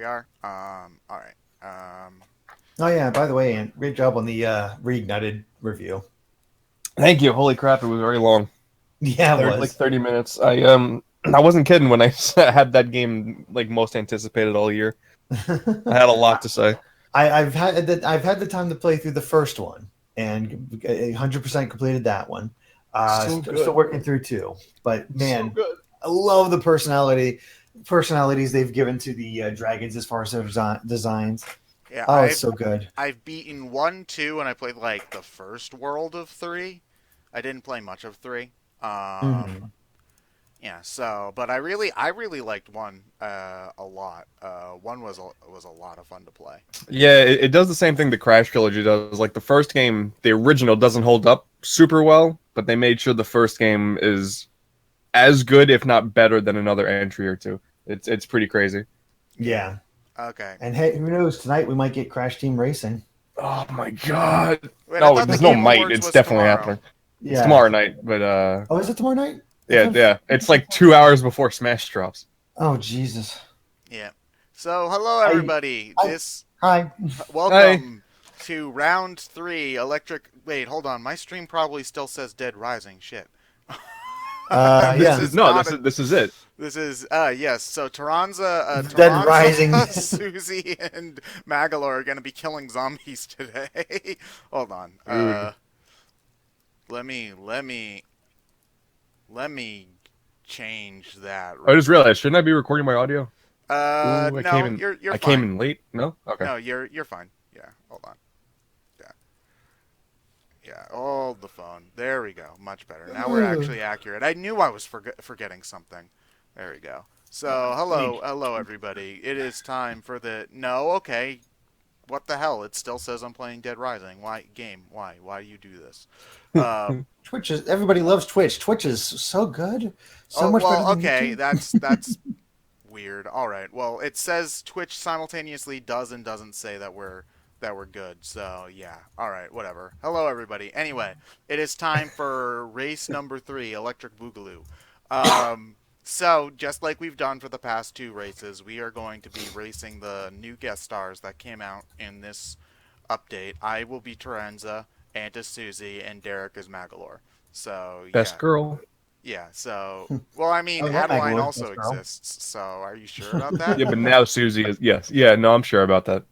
we are. All right. Oh yeah, by the way, Ant, great job on the Reignited review. Thank you. Holy crap, it was very long. Yeah, it was. Like 30 minutes. I wasn't kidding when I had that game like most anticipated all year. I had a lot to say. I've had the time to play through the first one and 100% completed that one. Still working through two, but man, So good. I love the personalities they've given to the dragons as far as their designs. Yeah, Oh, it's so good. I've beaten 1, 2, and I played like the first world of 3. I didn't play much of 3. Mhm. Yeah. So, but I really liked 1 a lot. 1 was a lot of fun to play. Yeah, it does the same thing the Crash trilogy does. Like the first game, the original doesn't hold up super well, but they made sure the first game is as good, if not better, than another entry or two. It's pretty crazy. Yeah. Okay. And hey, who knows? Tonight we might get Crash Team Racing. Oh my god! Wait, I No, thought the there's no Game might. Awards It's was definitely tomorrow. happening. Yeah. It's tomorrow night, but Oh, is it tomorrow night? yeah. It's like 2 hours before Smash drops. Oh Jesus. Yeah. So, hello everybody. Hi. Welcome to round 3. Electric. Wait, hold on. My stream probably still says Dead Rising. Shit. Yeah. This is it. This is yes. So Taranza, Dead Rising. Susie, and Magalore are gonna be killing zombies today. Hold on. Let me change that. I just realized, shouldn't I be recording my audio? No, I came in, you're I fine. came in late. No, okay. No, you're fine. Yeah, hold on. Yeah, hold the phone. There we go. Much better. Now we're actually accurate. I knew I was forgetting something. There we go. So, hello everybody. It is time for the... No, okay. What the hell? It still says I'm playing Dead Rising. Why? Game, why? Why do you do this? Twitch is... Everybody loves Twitch. Twitch is so good. So much better than okay. YouTube. That's weird. All right. Well, it says Twitch simultaneously does and doesn't say that we're good. So, yeah. All right, whatever. Hello, everybody. Anyway, it is time for race number 3, Electric Boogaloo. So, just like we've done for the past 2 races, we are going to be racing the new guest stars that came out in this update. I will be Taranza, Ant is Susie, and Derrick is Magalore. So, yeah. Best girl. Yeah, so... Well, I mean, yeah, Adeline Magalore, also best girl. exists, so are you sure about that? Yeah, but now Susie is... Yes. Yeah, no, I'm sure about that.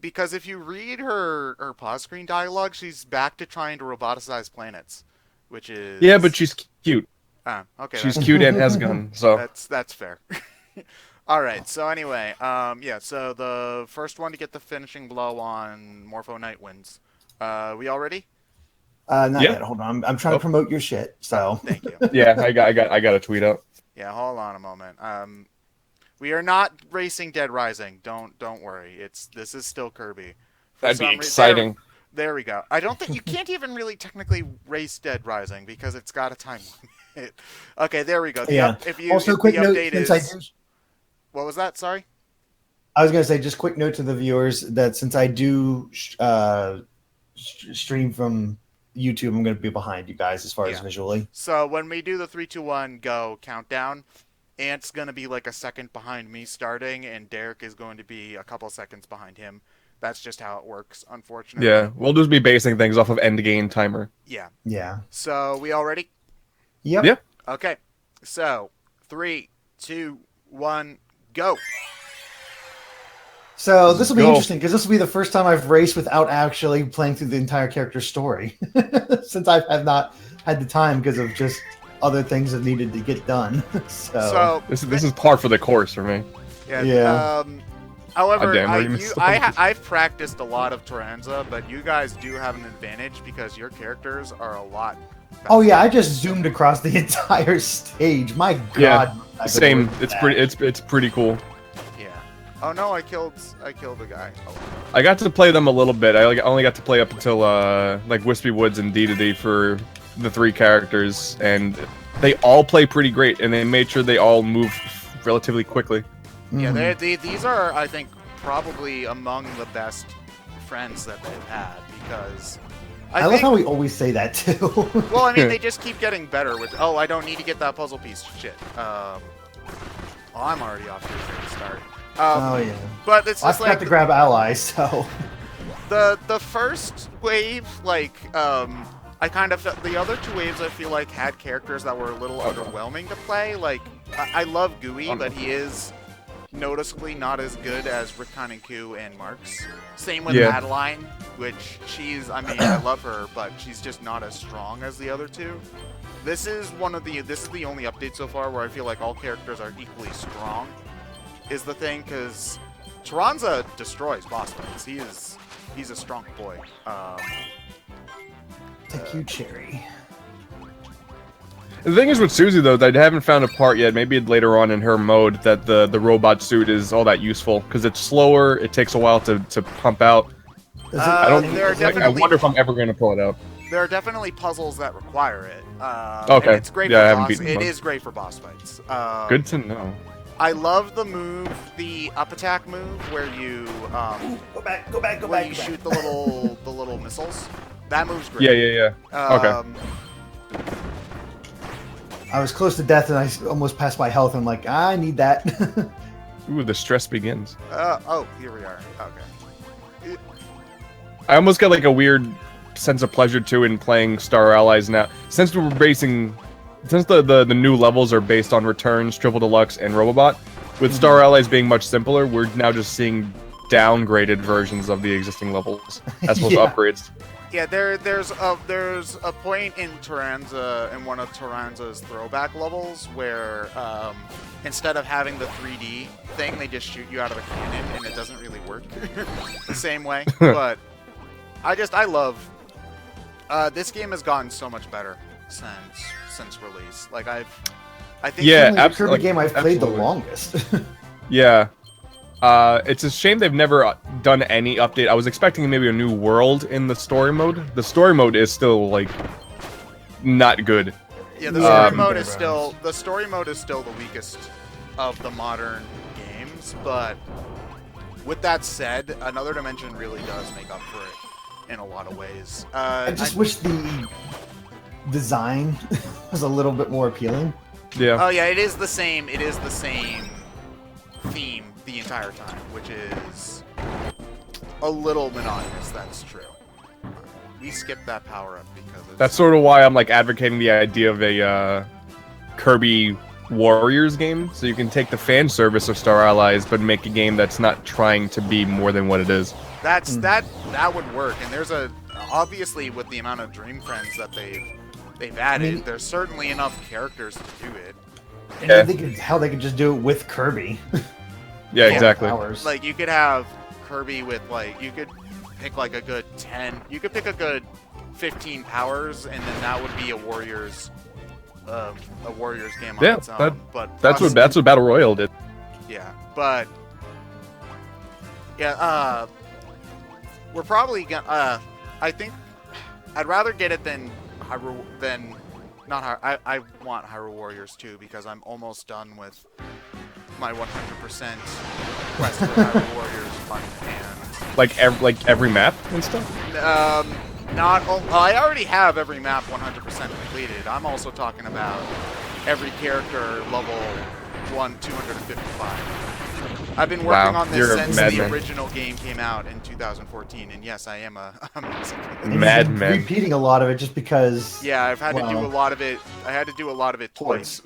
Because if you read her pause screen dialogue, she's back to trying to roboticize planets, which is... Yeah, but she's cute. Okay. She's cute and has a gun, so... That's fair. All right, so anyway, yeah, so the first one to get the finishing blow on Morpho Knight wins. We all ready? Not yet. Hold on. I'm trying to promote your shit. So thank you. Yeah, I got a tweet out. Yeah, hold on a moment. We are not racing Dead Rising. Don't worry. This is still Kirby. That'd be exciting. There we go. I don't think you can't even really technically race Dead Rising because it's got a time limit. Okay, there we go. Quick note. What was that? Sorry. I was going to say just quick note to the viewers that since I do stream from YouTube, I'm going to be behind you guys as far as visually. So when we do the 3, 2, 1 go countdown, Ant's going to be like a second behind me starting, and Derrick is going to be a couple seconds behind him. That's just how it works, unfortunately. Yeah, we'll just be basing things off of end game timer. Yeah. Yeah. So we all ready? Yep. Yeah. Okay. So 3, 2, 1, go. So this will be interesting because this will be the first time I've raced without actually playing through the entire character's story, since I have not had the time because of just other things that needed to get done. So this is par for the course for me. Yeah. However, I've practiced a lot of Taranza, but you guys do have an advantage because your characters are a lot faster. Oh yeah, I just zoomed across the entire stage. My God. Yeah, same. It's pretty cool. Oh no, I killed a guy. Oh. I got to play them a little bit. I only got to play up until like Wispy Woods and D for the 3 characters, and they all play pretty great, and they made sure they all move relatively quickly. Yeah, these are, I think, probably among the best friends that they've had, because... I love how we always say that, too. Well, I mean, they just keep getting better with, oh, I don't need to get that puzzle piece. Shit. Oh, I'm already off to a great start. Oh yeah. But it's I just forgot like to grab allies, so the first wave, like I kind of felt the other two waves I feel like had characters that were a little underwhelming to play. Like I love Gooey, but he is noticeably not as good as Rickon and Ku and Marks. Same with Madeline, which I mean, I love her, but she's just not as strong as the other two. This is the only update so far where I feel like all characters are equally strong. Is the thing, because Taranza destroys boss fights. He's a strong boy. Thank you, Cherry. The thing is with Susie, though, that I haven't found a part yet, maybe later on in her mode, that the robot suit is all that useful, because it's slower, it takes a while to pump out. I wonder if I'm ever going to pull it out. There are definitely puzzles that require it. Okay. And it's great for boss. It is great for boss fights. Good to know. I love the move, the up attack move, where you go back. Where you shoot the little missiles. That move's great. Yeah. Okay. I was close to death and I almost passed my health. And I'm like, I need that. Ooh, the stress begins. Here we are. Okay. I almost get like a weird sense of pleasure too in playing Star Allies now. Since the new levels are based on Returns, Triple Deluxe, and Robobot, with Star Allies being much simpler, we're now just seeing downgraded versions of the existing levels as opposed to upgrades. Yeah, there's a point in one of Taranza's throwback levels where instead of having the 3D thing, they just shoot you out of a cannon, and it doesn't really work the same way. But I love this game has gotten so much better since release. Like I think the Kirby game I've played the longest. Yeah. It's a shame they've never done any update. I was expecting maybe a new world in the story mode. The story mode is still like not good. Yeah, the story mode is still the weakest of the modern games, but with that said, Another Dimension really does make up for it in a lot of ways. I just wish the design was a little bit more appealing. Yeah. Oh yeah, it is the same theme the entire time, which is a little monotonous. That's true. We skipped that power up because that's sort of why I'm like advocating the idea of a Kirby Warriors game, so you can take the fan service of Star Allies but make a game that's not trying to be more than what it is. That would work, and there's obviously with the amount of Dream Friends that they've added, there's certainly enough characters to do it. And I think how they could just do it with Kirby. Yeah, exactly. Like you could have Kirby with you could pick like a good 10. You could pick a good 15 powers, and then that would be a Warriors game on its own. But that's what Battle Royale did. Yeah, but we're probably gonna. I think I'd rather get it than not. I want Hyrule Warriors 2 because I'm almost done with my 100% quest for Hyrule Warriors button and like every map and stuff. I already have every map 100% completed. I'm also talking about every character level 255. I've been working on this since the original game came out in 2014, and yes, I am a madman. Repeating a lot of it just because. Yeah, I've had to do a lot of it. I had to do a lot of it twice.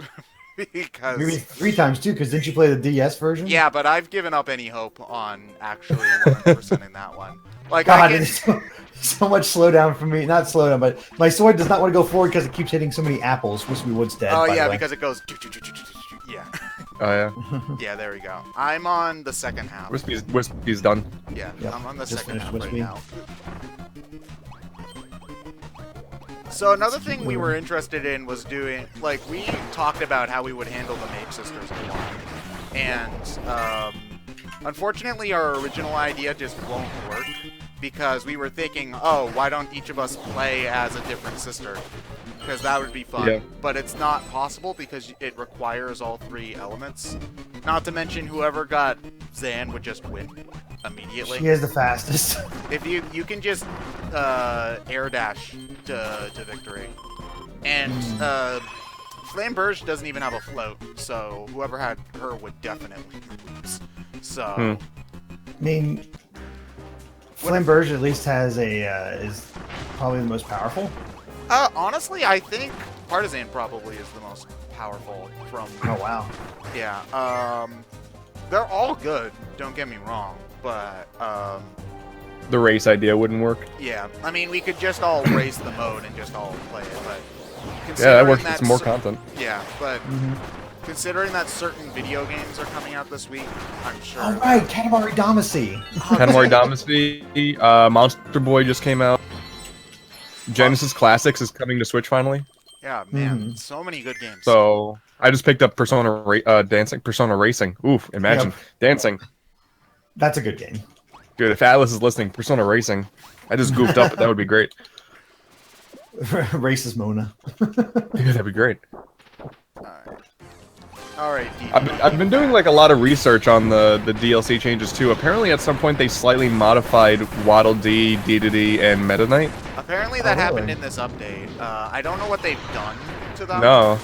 Because maybe 3 times too, because didn't you play the DS version? Yeah, but I've given up any hope on actually 100% in that one. Like, God, it's so much slowdown for me. Not slowdown, but my sword does not want to go forward because it keeps hitting so many apples. Wispy Wood's dead. Oh yeah, because it goes. Yeah. Oh yeah. Yeah, there we go. I'm on the second half. Wispy's done. Yeah, yep. I'm on the second half right now. So another thing we were interested in was doing, we talked about how we would handle the Mage Sisters a lot. And unfortunately our original idea just won't work because we were thinking, oh, why don't each of us play as a different sister? Because that would be fun. Yeah. But it's not possible because it requires all 3 elements. Not to mention whoever got Zan would just win immediately. She is the fastest. If you can just air dash to victory. And Flamberge doesn't even have a float, so whoever had her would definitely lose. So, I mean, Flamberge at least has is probably the most powerful. honestly, I think Partisan probably is the most powerful from. Oh wow. Yeah. They're all good. Don't get me wrong, but The race idea wouldn't work. yeah. I mean, we could just all race the mode and just all play it, but Yeah, that works. It's more content. Yeah, but considering that certain video games are coming out this week, I'm sure. All right, Katamari Damacy. Katamari Damacy, Monster Boy just came out. Genesis Classics is coming to Switch finally. Yeah, man, so many good games. So I just picked up Persona Racing. Oof, imagine dancing. That's a good game. Dude, if Atlas is listening, Persona Racing. I just goofed up, but that would be great. Races Mona. Yeah, that'd be great. All right, I've been doing like a lot of research on the DLC changes too. Apparently, at some point they slightly modified Waddle Dee, Dedede, and Meta Knight. Apparently that happened in this update. I don't know what they've done to them. No.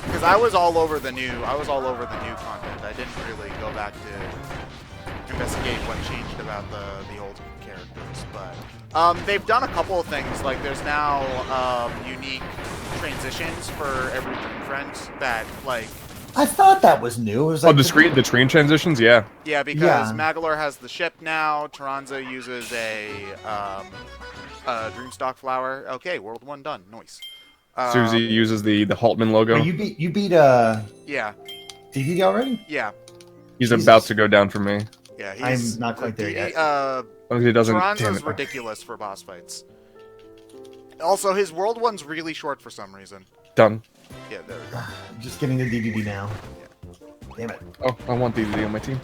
Because I was all over the new content. I didn't really go back to investigate what changed about the old characters, but they've done a couple of things. Like there's now unique transitions for every Dream Friend that like. I thought that was new. It was like the screen transitions, yeah. Yeah, because Magalore has the ship now. Taranza uses a Dreamstalk flower. Okay, World 1 done. Nice. Susie uses the Haltman logo. You beat yeah. DD already? Yeah. He's about to go down for me. Yeah, I'm not quite there yet. He doesn't. Taranza's ridiculous for boss fights. Also, his World 1's really short for some reason. Done. Yeah, there we go. I'm just getting the DDD now. Damn it. Oh, I want DDD on my team.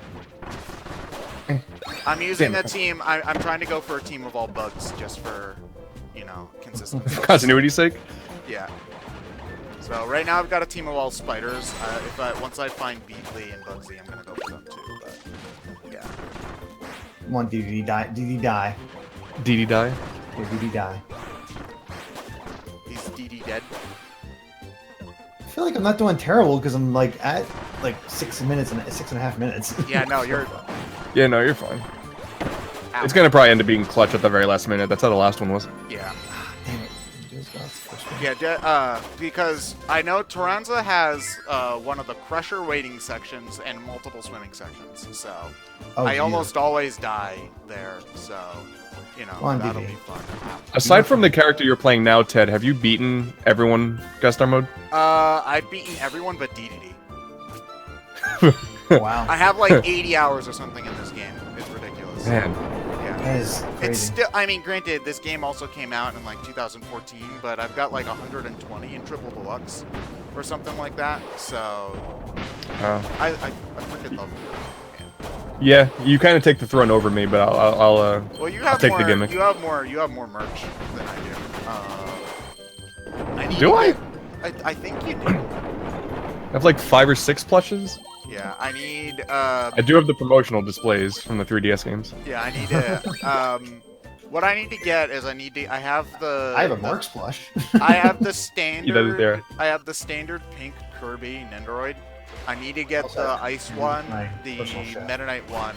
I'm using a team. I'm trying to go for a team of all bugs just for, consistency. For continuity's sake? Yeah. So right now I've got a team of all spiders. Once I find Beatley and Bugsy, I'm gonna go for them too. But yeah. Come on, DDD die. DDD die. DD die? Yeah, DDD die. He's DD dead. I feel like I'm not doing terrible because I'm like at like 6.5 minutes. Yeah, no, you're. Yeah, no, you're fine. Ow. It's gonna probably end up being clutch at the very last minute. That's how the last one was. Yeah. Damn it. Just got the first one. Yeah, because I know Taranza has one of the crusher waiting sections and multiple swimming sections, so I almost always die there. So that'll be fun. Aside from the character you're playing now, Ted, have you beaten everyone Guest Star mode? I've beaten everyone but DDD. Wow. I have like 80 hours or something in this game. It's ridiculous. Man. Yeah. That is crazy. It's still. I mean, granted, this game also came out in like 2014, but I've got like 120 in Triple Deluxe or something like that. So I freaking love it. Yeah, you kind of take the throne over me, but I'll Well, you have I'll take more, the gimmick. You have more merch than I do. Do I? I think you do. I have like 5 or 6 plushes. Yeah, I need. I do have the promotional displays from the 3DS games. Yeah, I need to. What I need to get is I have the. I have a Marks plush. I have the standard. He does it there. I have the standard pink Kirby Nendoroid. I need to get the Ice one, the Meta Knight one,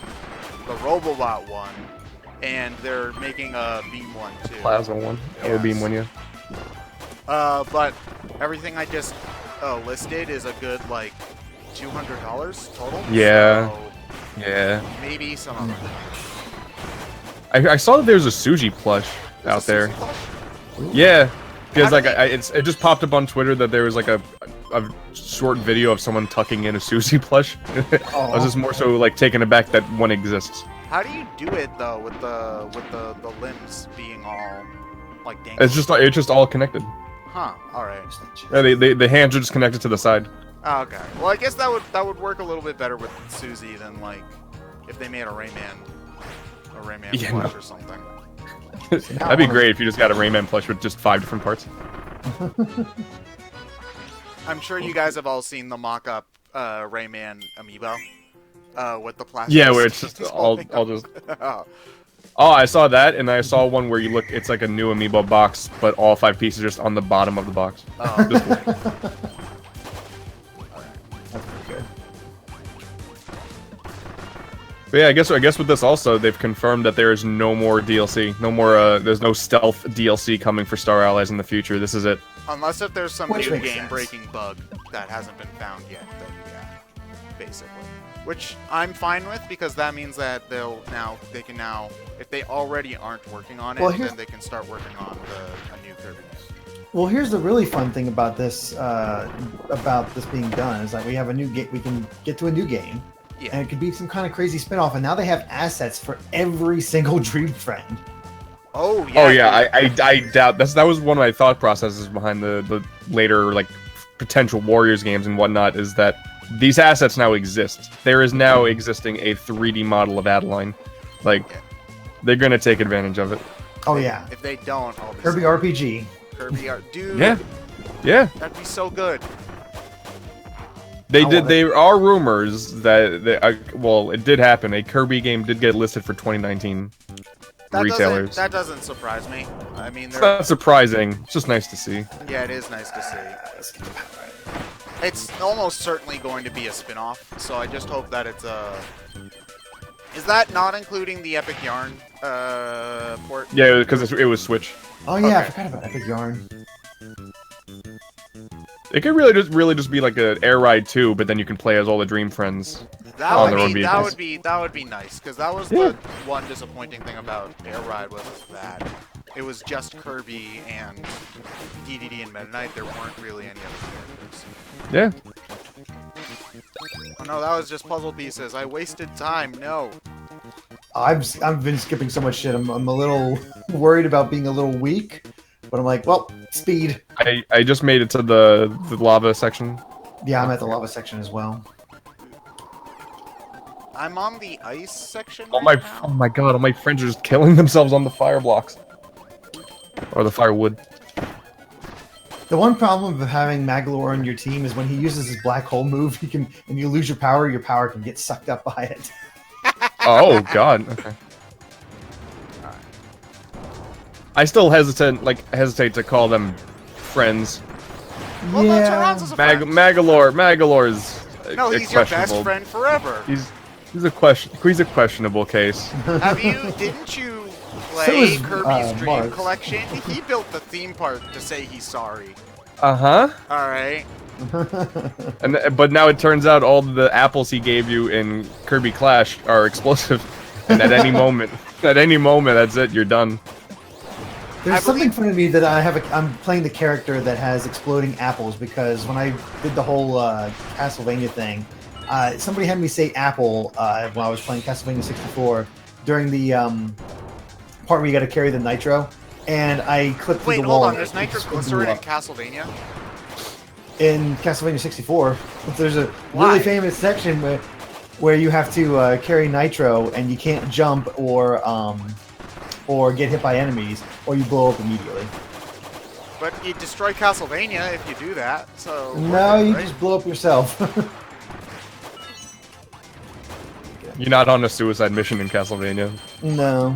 the Robobot one, and they're making a Beam one too. Plasma one. Or Beam one, yeah. But everything I just listed is a good like $200 total. Yeah. So Yeah. maybe some of them. I saw that there's a Suji plush out there. Yeah. Because like it just popped up on Twitter that there was like a short video of someone tucking in a Susie plush. I was just more so like taken aback that one exists. How do you do it though with the limbs being all like dangling? It's just all connected. Huh. All right. Yeah, the hands are just connected to the side. Oh, okay. Well, I guess that would work a little bit better with Susie than like if they made a Rayman plush or something. That'd be great if you just got a Rayman plush with just 5 different parts. I'm sure you guys have all seen the mock-up Rayman amiibo with the plastic. Yeah, where it's just all just. Oh, I saw that, and I saw one where you look. It's like a new amiibo box, but all 5 pieces just on the bottom of the box. Oh. That's pretty good. But yeah, I guess with this also, they've confirmed that there is no more DLC. No more, there's no stealth DLC coming for Star Allies in the future. This is it. Unless if there's some Which new makes game-breaking bug that hasn't been found yet, then yeah, basically. Which I'm fine with, because that means that they can now, if they already aren't working on it, then they can start working on a new Kirby game. Well, here's the really fun thing about this being done is that we have a new game. We can get to a new game, Yeah. and it could be some kind of crazy spinoff. And now they have assets for every single Dream Friend. Oh yeah. Oh yeah, I doubt that was one of my thought processes behind the later like potential Warriors games and whatnot, is that these assets now exist. There is now existing a 3D model of Adeline. Like, they're gonna take advantage of it. Oh yeah. If they don't, I'll be Kirby RPG. Kirby art, dude. Yeah, yeah. That'd be so good. There are rumors that well, it did happen. A Kirby game did get listed for 2019 retailers. That doesn't surprise me. I mean, It's not surprising. It's just nice to see. Yeah, it is nice to see. It's almost certainly going to be a spin-off, so I just hope that it's a... Is that not including the Epic Yarn port? Yeah, because it was Switch. Oh yeah, Okay. I forgot about Epic Yarn. It could really just be like an Air Ride 2, but then you can play as all the Dream Friends. That on would their be own vehicles. that would be nice, because that was Yeah. the one disappointing thing about Air Ride was that it was just Kirby and DDD and Meta Knight. There weren't really any other characters. Yeah. Oh no, that was just puzzle pieces. I wasted time. No. I've been skipping so much shit. I'm a little worried about being a little weak, but I'm like, well, speed. I just made it to the lava section. Yeah, I'm at the lava section as well. I'm on the ice section. Oh right now. my god! All my friends are just killing themselves on the fire blocks or the firewood. The one problem of having Magalore on your team is when he uses his black hole move, and you lose your power can get sucked up by it. Oh god. Okay. I still hesitate to call them friends. Well, no, Toronto's a friend. Magalore's No, he's your best friend forever. He's a questionable case. Didn't you So play is, Kirby's Dream Mark. Collection? He built the theme park to say he's sorry. Uh-huh. Alright. But now it turns out all the apples he gave you in Kirby Clash are explosive. And at any moment, that's it, you're done. There's something funny to me that I'm playing the character that has exploding apples, because when I did the whole Castlevania thing, somebody had me say apple when I was playing Castlevania 64 during the part where you got to carry the nitro, and I clipped through Wait, the wall. hold on. There's nitroglycerin in Castlevania? In Castlevania 64, there's a Why? really famous section where you have to carry nitro, and you can't jump or get hit by enemies, or you blow up immediately. But you destroy Castlevania if you do that, so... No, you right? just blow up yourself. You're not on a suicide mission in Castlevania. No.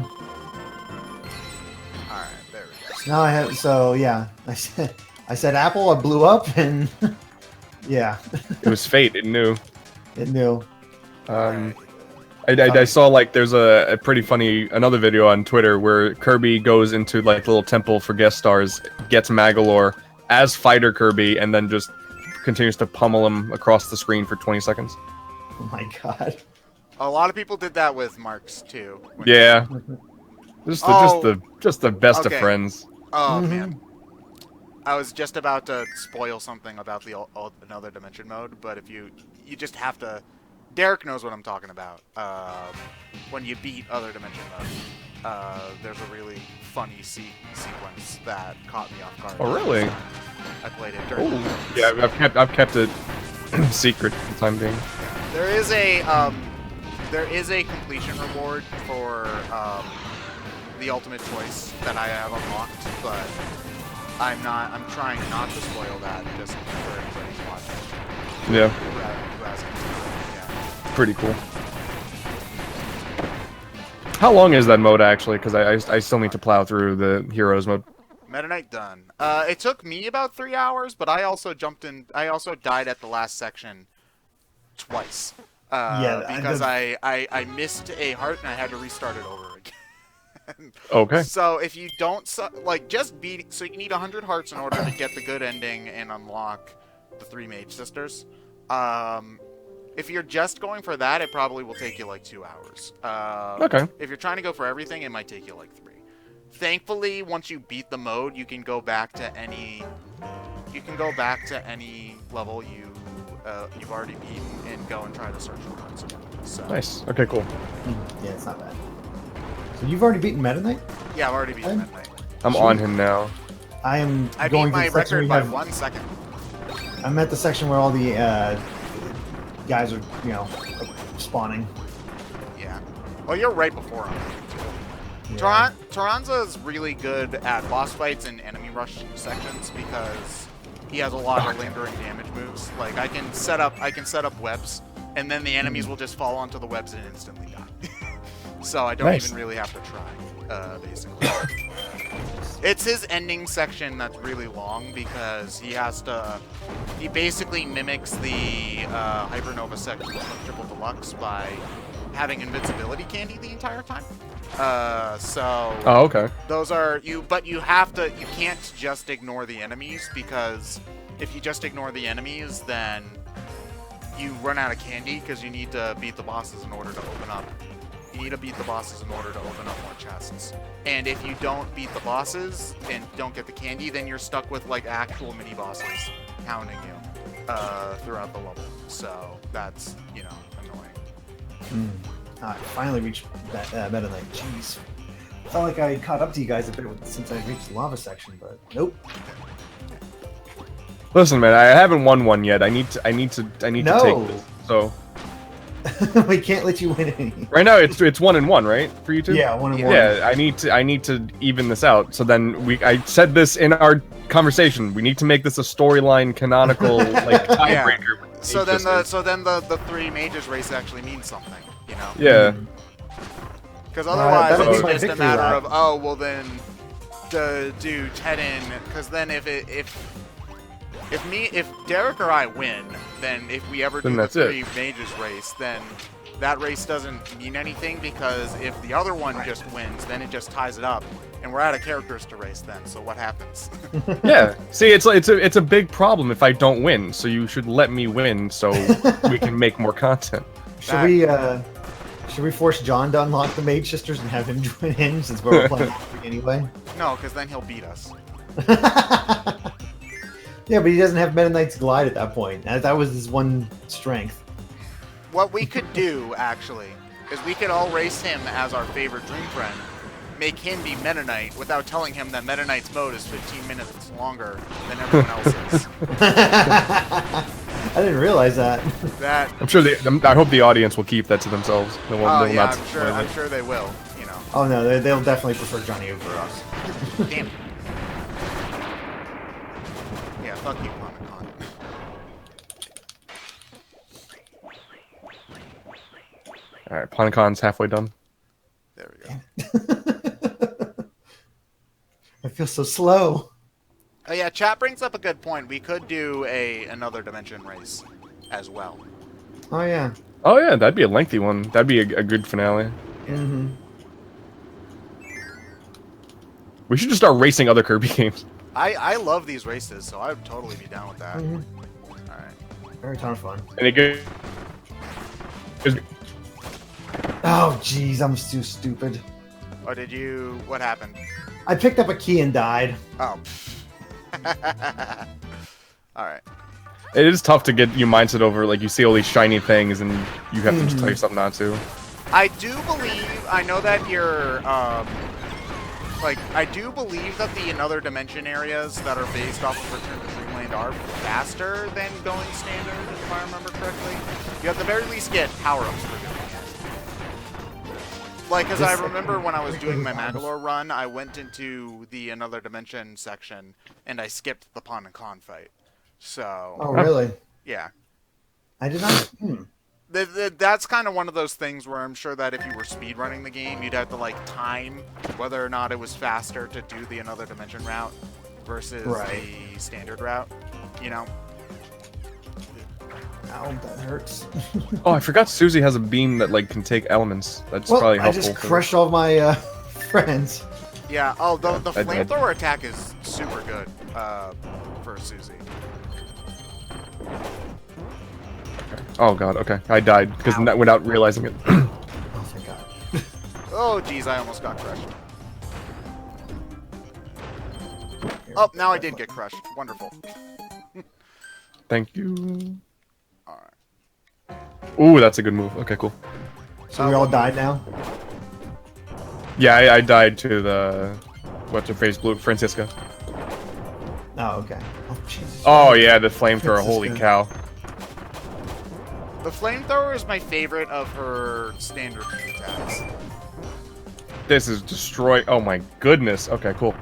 Alright, there we go. Now I have. So yeah, I said apple. I blew up, and yeah, It was fate, it knew. it knew. I saw like there's a pretty funny another video on Twitter where Kirby goes into like little temple for guest stars, gets Magalore as Fighter Kirby, and then just continues to pummel him across the screen for 20 seconds. Oh my god. A lot of people did that with Marks, too. Yeah. Just the best Okay. of friends. Oh, Mhm. man. I was just about to spoil something about the Another Dimension mode, but if you just have to... Derrick knows what I'm talking about. When you beat Other Dimension mode, there's a really funny sequence that caught me off guard. Oh, really? I played it during. Oh, yeah. I've kept it secret for the time being. There is a completion reward for the ultimate choice that I have unlocked, but I'm trying not to spoil that just for everybody watching. Yeah. Who hasn't. Yeah. Pretty cool. How long is that mode actually? Because I still need to plow through the Heroes mode. Meta Knight done. It took me about 3 hours, but I also died at the last section twice. Because I missed a heart and I had to restart it over again. Okay. So if you don't just beat, so you need 100 hearts in order to get the good ending and unlock the 3 mage sisters. If you're just going for that, it probably will take you like 2 hours. Okay. If you're trying to go for everything, it might take you like 3. Thankfully, once you beat the mode, you can go back to any. You can go back to any level you've already beaten and go and try to search for hearts again. So. Nice. Okay, cool. Yeah, it's not bad. So you've already beaten Meta Knight? Yeah, I've already beaten Meta Knight. I'm on him now. I beat going my to the section record by 1 second. I'm at the section where all the guys are, spawning. Yeah. Well, you're right before him. Yeah. Taranza's really good at boss fights and enemy rush sections because he has a lot of lingering damage moves. Like I can set up webs, and then the enemies will just fall onto the webs and instantly die. So I don't even really have to try, basically. It's his ending section that's really long because he basically mimics the Hypernova section of Triple Deluxe by having invincibility candy the entire time. Oh, okay. Those are but you can't just ignore the enemies, because if you just ignore the enemies, then you run out of candy because you need to beat the bosses in order to open up. You need to beat the bosses in order to open up more chests. And if you don't beat the bosses and don't get the candy, then you're stuck with like actual mini bosses hounding you throughout the level. So that's annoying. I finally reached that Meta Knight. Jeez. Felt like I caught up to you guys a bit since I reached the lava section, but nope. Listen, man, I haven't won one yet. I need to take this. So we can't let you win any. right now it's 1-1, right? For you two? Yeah, 1-1. Yeah, I need to even this out. So then I said this in our conversation. We need to make this a storyline canonical like tiebreaker. So then the 3 mages race actually means something, Yeah. Because otherwise it's just a matter of then do Tedin, because then if Derrick or I win, then if we ever do the 3 mages race, then that race doesn't mean anything, because if the other one just wins, then it just ties it up, and we're out of characters to race then. So what happens? Yeah. See, it's a big problem if I don't win. So you should let me win so we can make more content. Should we force John to unlock the Mage Sisters and have him join in, since we're playing anyway? No, because then he'll beat us. Yeah, but he doesn't have Meta Knight's Glide at that point. That was his one strength. What we could do, actually, is we could all race him as our favorite Dream Friend, make him be Meta Knight without telling him that Meta Knight's mode is 15 minutes longer than everyone else's. I didn't realize that. I'm sure I hope the audience will keep that to themselves. I'm sure they will. Oh no, they'll definitely prefer Johnny over us. Damn it. Yeah, fuck you, Comic-Con. Alright, PonCon's halfway done. There we go. I feel so slow. Oh yeah, chat brings up a good point. We could do another dimension race as well. Oh yeah. Oh yeah, that'd be a lengthy one. That'd be a good finale. Yeah. Mm-hmm. We should just start racing other Kirby games. I love these races, so I would totally be down with that. Mm-hmm. Alright. Very ton of fun. And it goes. Oh jeez, I'm too stupid. Oh, what happened? I picked up a key and died. Oh. Alright. It is tough to get your mindset over, like, you see all these shiny things and you have to just tell yourself not to. I know that you're, I do believe that the Another Dimension areas that are based off of Return to Dreamland are faster than going standard, if I remember correctly. You at the very least get power-ups for doing it. Like, because I remember when I was doing my Mandalore run, I went into the Another Dimension section, and I skipped the Pon and Con fight. So... Oh, really? Yeah. I did not... That's kind of one of those things where I'm sure that if you were speedrunning the game, you'd have to, like, time whether or not it was faster to do the Another Dimension route versus the standard route, you know? Ow, that hurts. Oh, I forgot Susie has a beam that like can take elements. That's Well, probably I helpful. just crushed all my friends. Yeah. Oh, the I did. flamethrower attack is super good for Susie. Oh god, okay. I died because without realizing it. Oh, thank God. Oh, geez, I almost got crushed. Oh, now I did get crushed. Wonderful. Thank you. Alright. Ooh, that's a good move. Okay, cool. So we all died now? Yeah, I died to the what's her face, Blue Francisca. Oh, okay. Oh, Jesus. Oh yeah, the flamethrower. Holy Francisca. cow. The flamethrower is my favorite of her standard attacks. This is destroy. Oh my goodness. Okay, cool.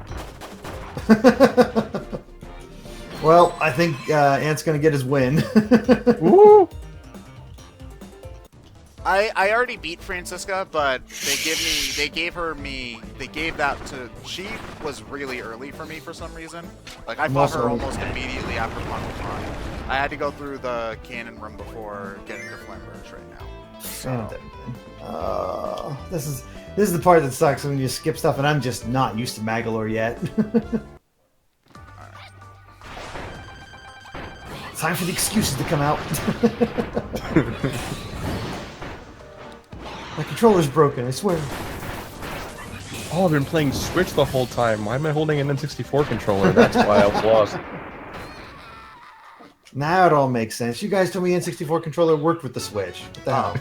Well, I think Ant's gonna get his win. Woo! I already beat Francisca, but they gave that to. She was really early for me for some reason. Like I fought her almost immediately after Con. I had to go through the cannon room before getting to Flamberge right now. So. This is the part that sucks when you skip stuff, and I'm just not used to Magalore yet. Time for the excuses to come out. My controller's broken, I swear. Oh, I've been playing Switch the whole time. Why am I holding an N64 controller? That's why I was lost. Now it all makes sense. You guys told me N64 controller worked with the Switch. What the hell?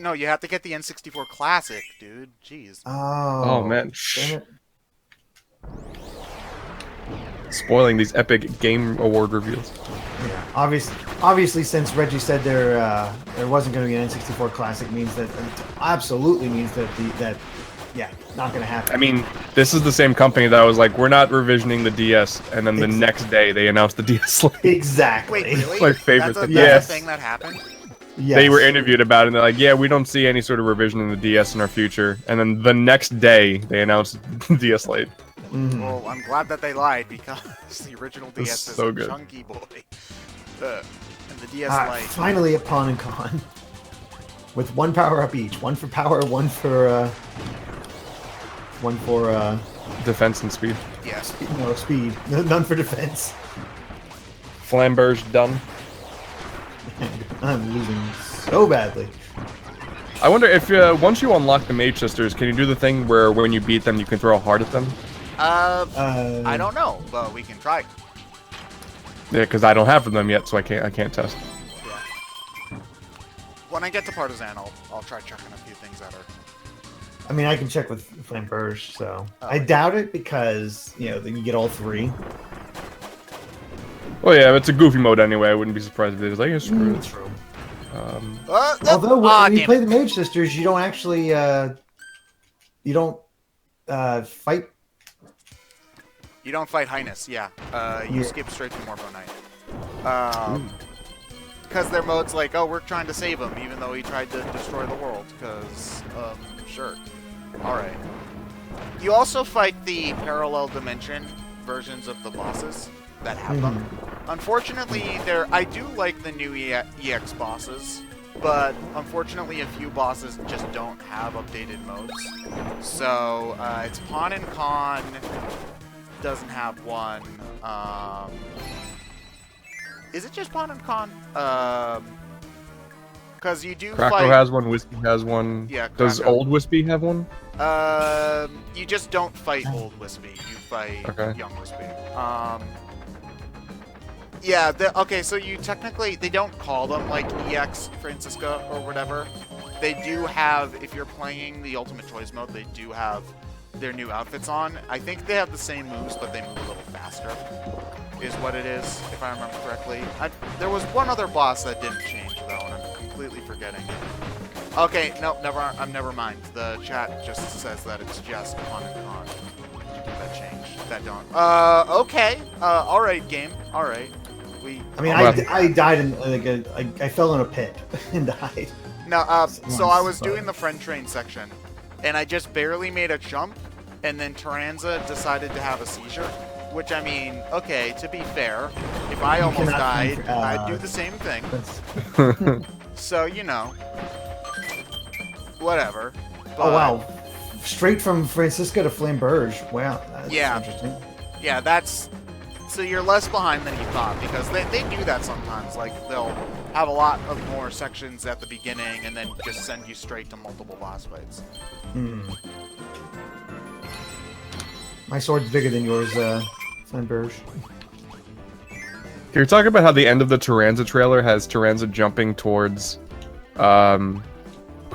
No, you have to get the N64 Classic, dude. Jeez. Oh man. Damn it. Spoiling these epic game award reveals. Yeah, obviously, since Reggie said there wasn't going to be an N64 Classic, means that absolutely means that yeah, not going to happen. I mean, this is the same company that was like, we're not revisioning the DS, and then the next day they announced the DS Lite. Exactly. Wait, really? My favorite That's thing. that's a thing that happened? Yes. They were interviewed about it, and they're like, yeah, we don't see any sort of revision in the DS in our future. And then the next day, they announced DS Lite. Mm-hmm. Well, I'm glad that they lied, because the original This DS is is so a good. chunky boy. And the DS Lite... Finally at Pawn and Con. With one power up each. One for power, one for Defense and speed. Yes. no speed. None for defense. Flamberge done. I'm losing so badly. I wonder if once you unlock the Mage Sisters, can you do the thing where when you beat them, you can throw a heart at them? I don't know, but we can try. Yeah, because I don't have them yet, so I can't test. Yeah. When I get to Partisan, I'll try chucking a few things at her. I mean, I can check with Flamberge, so I doubt it because you get all three. Well, yeah, it's a goofy mode anyway. I wouldn't be surprised if they just like, yeah, screw it. True. Although when you play the Mage Sisters, you don't actually fight. You don't fight Highness, yeah. You skip straight to Morpho Knight. Because their mode's like, oh, we're trying to save him, even though he tried to destroy the world. Because, sure. Alright. You also fight the parallel dimension versions of the bosses that have them. Unfortunately, I do like the new EX bosses, but unfortunately a few bosses just don't have updated modes. So, it's Pawn and Con doesn't have one. Is it just Pawn and Con? Because you do Krakow fight... has one, Wispy has one. Yeah, Does Krakow. Old Wispy have one? You just don't fight Old Wispy. You fight Young Wispy. Yeah, okay, so you technically... They don't call them, like, EX Francisca or whatever. They do have... If you're playing the Ultimate Choice mode, they do have their new outfits on. I think they have the same moves, but they move a little faster, is what it is, if I remember correctly. There was one other boss that didn't change, though, and I'm completely forgetting. Okay, no, never mind. The chat just says that it's just Pawn and Con that changed. That don't. Okay. Alright, game. Alright. I died in I fell in a pit and died. No, so I was doing the friend train section, and I just barely made a jump, and then Taranza decided to have a seizure. Which, I mean, okay, to be fair, if if I almost cannot died, come I'd do the same thing. So, you know. Whatever. But, oh, wow. Straight from Francisca to Flamberge. Wow, that's interesting. Yeah, that's... So you're less behind than you thought, because they do that sometimes. Like, they'll have a lot of more sections at the beginning, and then just send you straight to multiple boss fights. My sword's bigger than yours, Flamberge. You're talking about how the end of the Tyranza trailer has Tyranza jumping towards Queen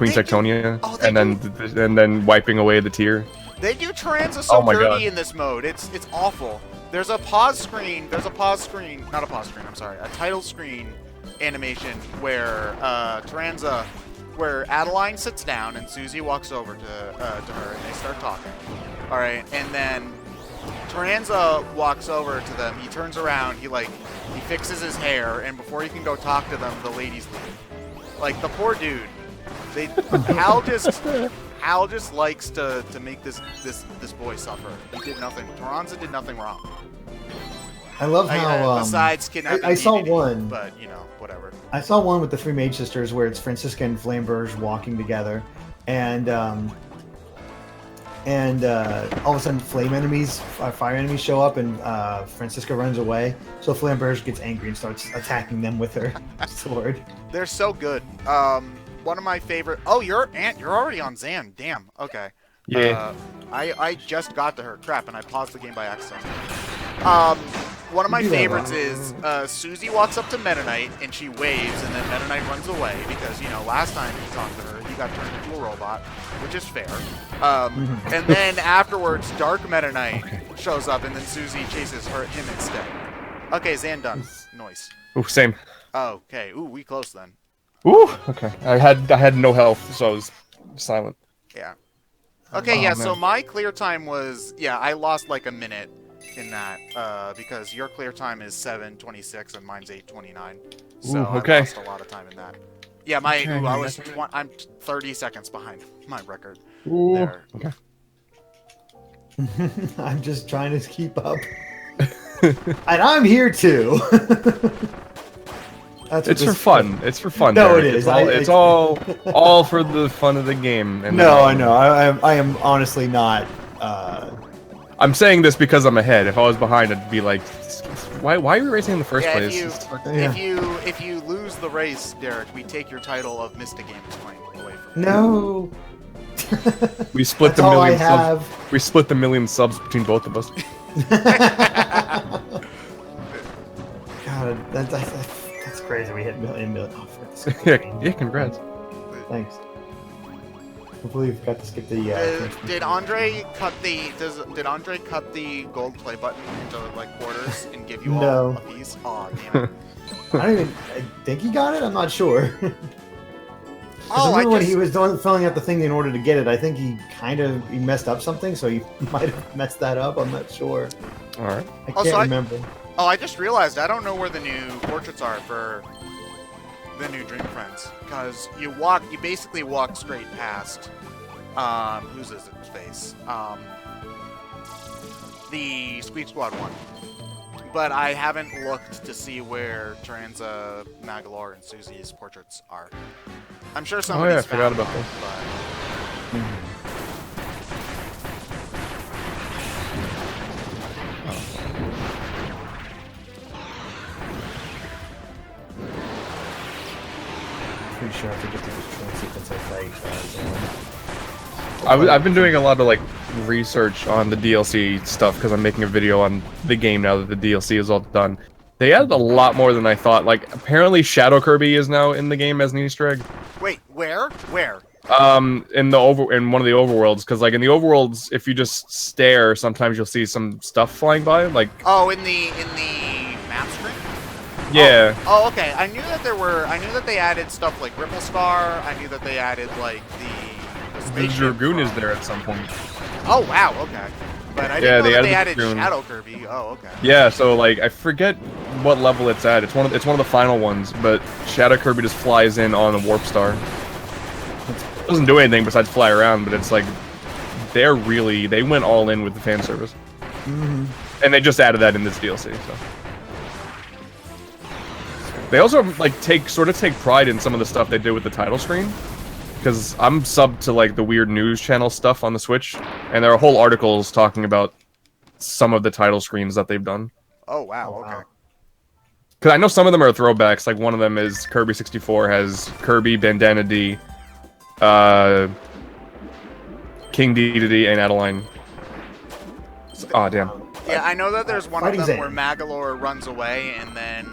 Tectonia, and then wiping away the tear. They do Tyranza so dirty in this mode. It's awful. There's a pause screen. Not a pause screen. I'm sorry. A title screen animation where Tyranza, where Adeline sits down and Susie walks over to her and they start talking. All right, and then Tyranza walks over to them. He turns around. He fixes his hair, and before he can go talk to them, the ladies leave. Like, the poor dude. Hal just likes to make this boy suffer. He did nothing. Tyranza did nothing wrong. I love how besides kidnapping I saw DVD, one, but you know, whatever. I saw one with the three mage sisters where it's Francisca and Flamberge walking together, and all of a sudden fire enemies show up, and Francisca runs away. So Flamberge gets angry and starts attacking them with her sword. They're so good. One of my favorite. Oh, you're already on Zan. Damn. Okay. Yeah. I just got to her. Crap, and I paused the game by accident. One of my favorites is Susie walks up to Meta Knight and she waves, and then Meta Knight runs away because, you know, last time you talked to her, he got turned into a robot, which is fair. And then afterwards, Dark Meta Knight shows up, and then Susie chases him instead. Okay, Zan done. Noise. Ooh, same. Oh, okay. Ooh, we close then. Ooh, okay. I had no health, so I was silent. Yeah. Okay, yeah, so my clear time was, I lost like a minute in that, because your clear time is 7:26 and mine's 8:29. So I lost a lot of time in that. Yeah, I'm 30 seconds behind my record there. Okay. I'm just trying to keep up. And I'm here too. It's for fun. It's for fun. No, Derrick. it is. It's all for the fun of the game. And no, I know. I am honestly not. I'm saying this because I'm ahead. If I was behind, I'd be like, why are you racing in the first place? If you lose the race, Derrick, we take your title of Mr. Games Point away from you. No. We split the million subs. We split the million subs between both of us. God, that's crazy. We hit million. Oh, yeah, congrats. Thanks. Hopefully we forgot to skip the. Did Andre cut the gold play button into like quarters and give you all a piece? Oh, damn it. I think he got it. I'm not sure. When he was filling out the thing in order to get it, I think he messed up something, so he might have messed that up. I'm not sure. All right. I can't remember. I just realized I don't know where the new portraits are for the new Dream Friends, because you basically walk straight past whose is it face? The Squeak Squad one. But I haven't looked to see where Tyranza, Magalore, and Susie's portraits are. I'm sure somebody's I forgot about them, Pretty sure I forget to train sequence I fight. I've been doing a lot of like research on the DLC stuff because I'm making a video on the game now that the DLC is all done. They added a lot more than I thought. Like apparently Shadow Kirby is now in the game as an Easter egg. Wait, where? In one of the overworlds, because like in the overworlds, if you just stare, sometimes you'll see some stuff flying by. Like in the map screen. Yeah. Oh, okay. I knew that they added stuff like Ripple Star. I knew that they added like the Dragoon is there at some point. Oh wow, okay. But I didn't know that they added Shadow Kirby. Oh, okay. Yeah, so like I forget what level it's at. It's one of the final ones, but Shadow Kirby just flies in on a warp star. It doesn't do anything besides fly around, but it's like they went all in with the fan service. Mm-hmm. And they just added that in this DLC, so. They also like take pride in some of the stuff they did with the title screen. Because I'm subbed to like the weird news channel stuff on the Switch, and there are whole articles talking about some of the title screens that they've done. Oh wow, Oh, okay. wow. Because I know some of them are throwbacks. Like one of them is Kirby 64 has Kirby, Bandana D, King Dedede, and Adeline. Oh damn. Yeah, I know that there's one of Fighting's them where in. Magalore runs away, and then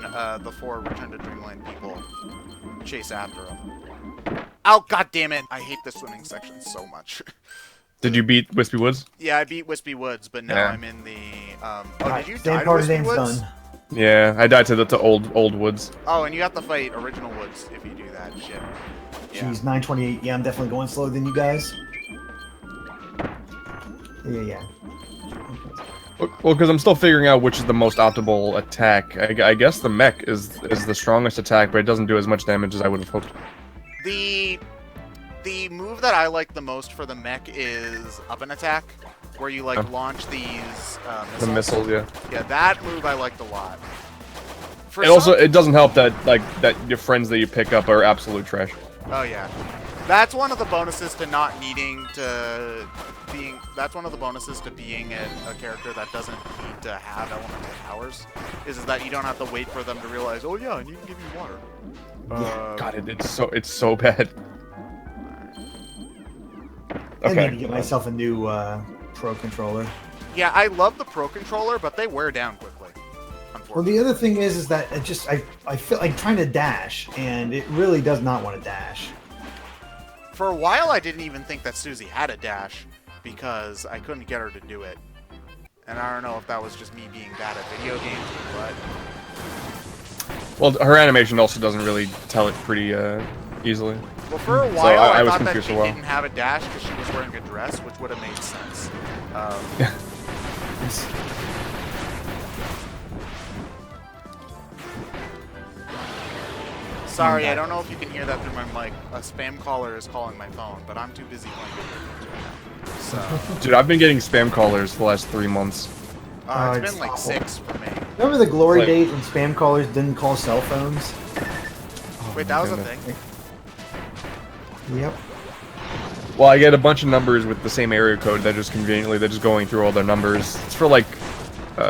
the 4 Return to Dreamland people chase after him. Oh god damn it! I hate the swimming section so much. Did you beat Wispy Woods? Yeah, I beat Wispy Woods, but now Yeah. I'm in the. Oh, Alright, did you die Stand to part of Wispy the Woods? game's done. Yeah, I died to old Woods. Oh, and you have to fight Original Woods if you do that shit. Yeah. Jeez, 928. Yeah, I'm definitely going slower than you guys. Yeah. Well, because I'm still figuring out which is the most optimal attack. I guess the mech is the strongest attack, but it doesn't do as much damage as I would have hoped. The move that I like the most for the mech is up and attack, where you like launch these missiles. The missiles, yeah. Yeah, that move I liked a lot. For And also, it doesn't help that your friends that you pick up are absolute trash. Oh yeah, that's one of the bonuses to not needing to being. That's one of the bonuses to being a character that doesn't need to have elemental powers. Is that you don't have to wait for them to realize, oh yeah, I need to give you water. God, it's so bad. I Okay. need to get myself a new Pro controller. Yeah, I love the Pro controller, but they wear down quickly. Well, the other thing is that I feel like trying to dash, and it really does not want to dash. For a while, I didn't even think that Susie had a dash because I couldn't get her to do it. And I don't know if that was just me being bad at video games or what. Well, her animation also doesn't really tell it pretty easily. Well, for a So while, I was thought that confused she for a while. didn't have a dash because she was wearing a dress, which would have made sense. Sorry, I don't know if you can hear that through my mic. A spam caller is calling my phone, but I'm too busy playing video games right now. So, Dude, I've been getting spam callers the last 3 months. it's it's been like awful. 6 for me. Remember the glory Like- days when spam callers didn't call cell phones? Wait, that was a goodness. thing? Yep. Well, I get a bunch of numbers with the same area code that just conveniently they're just going through all their numbers. It's for like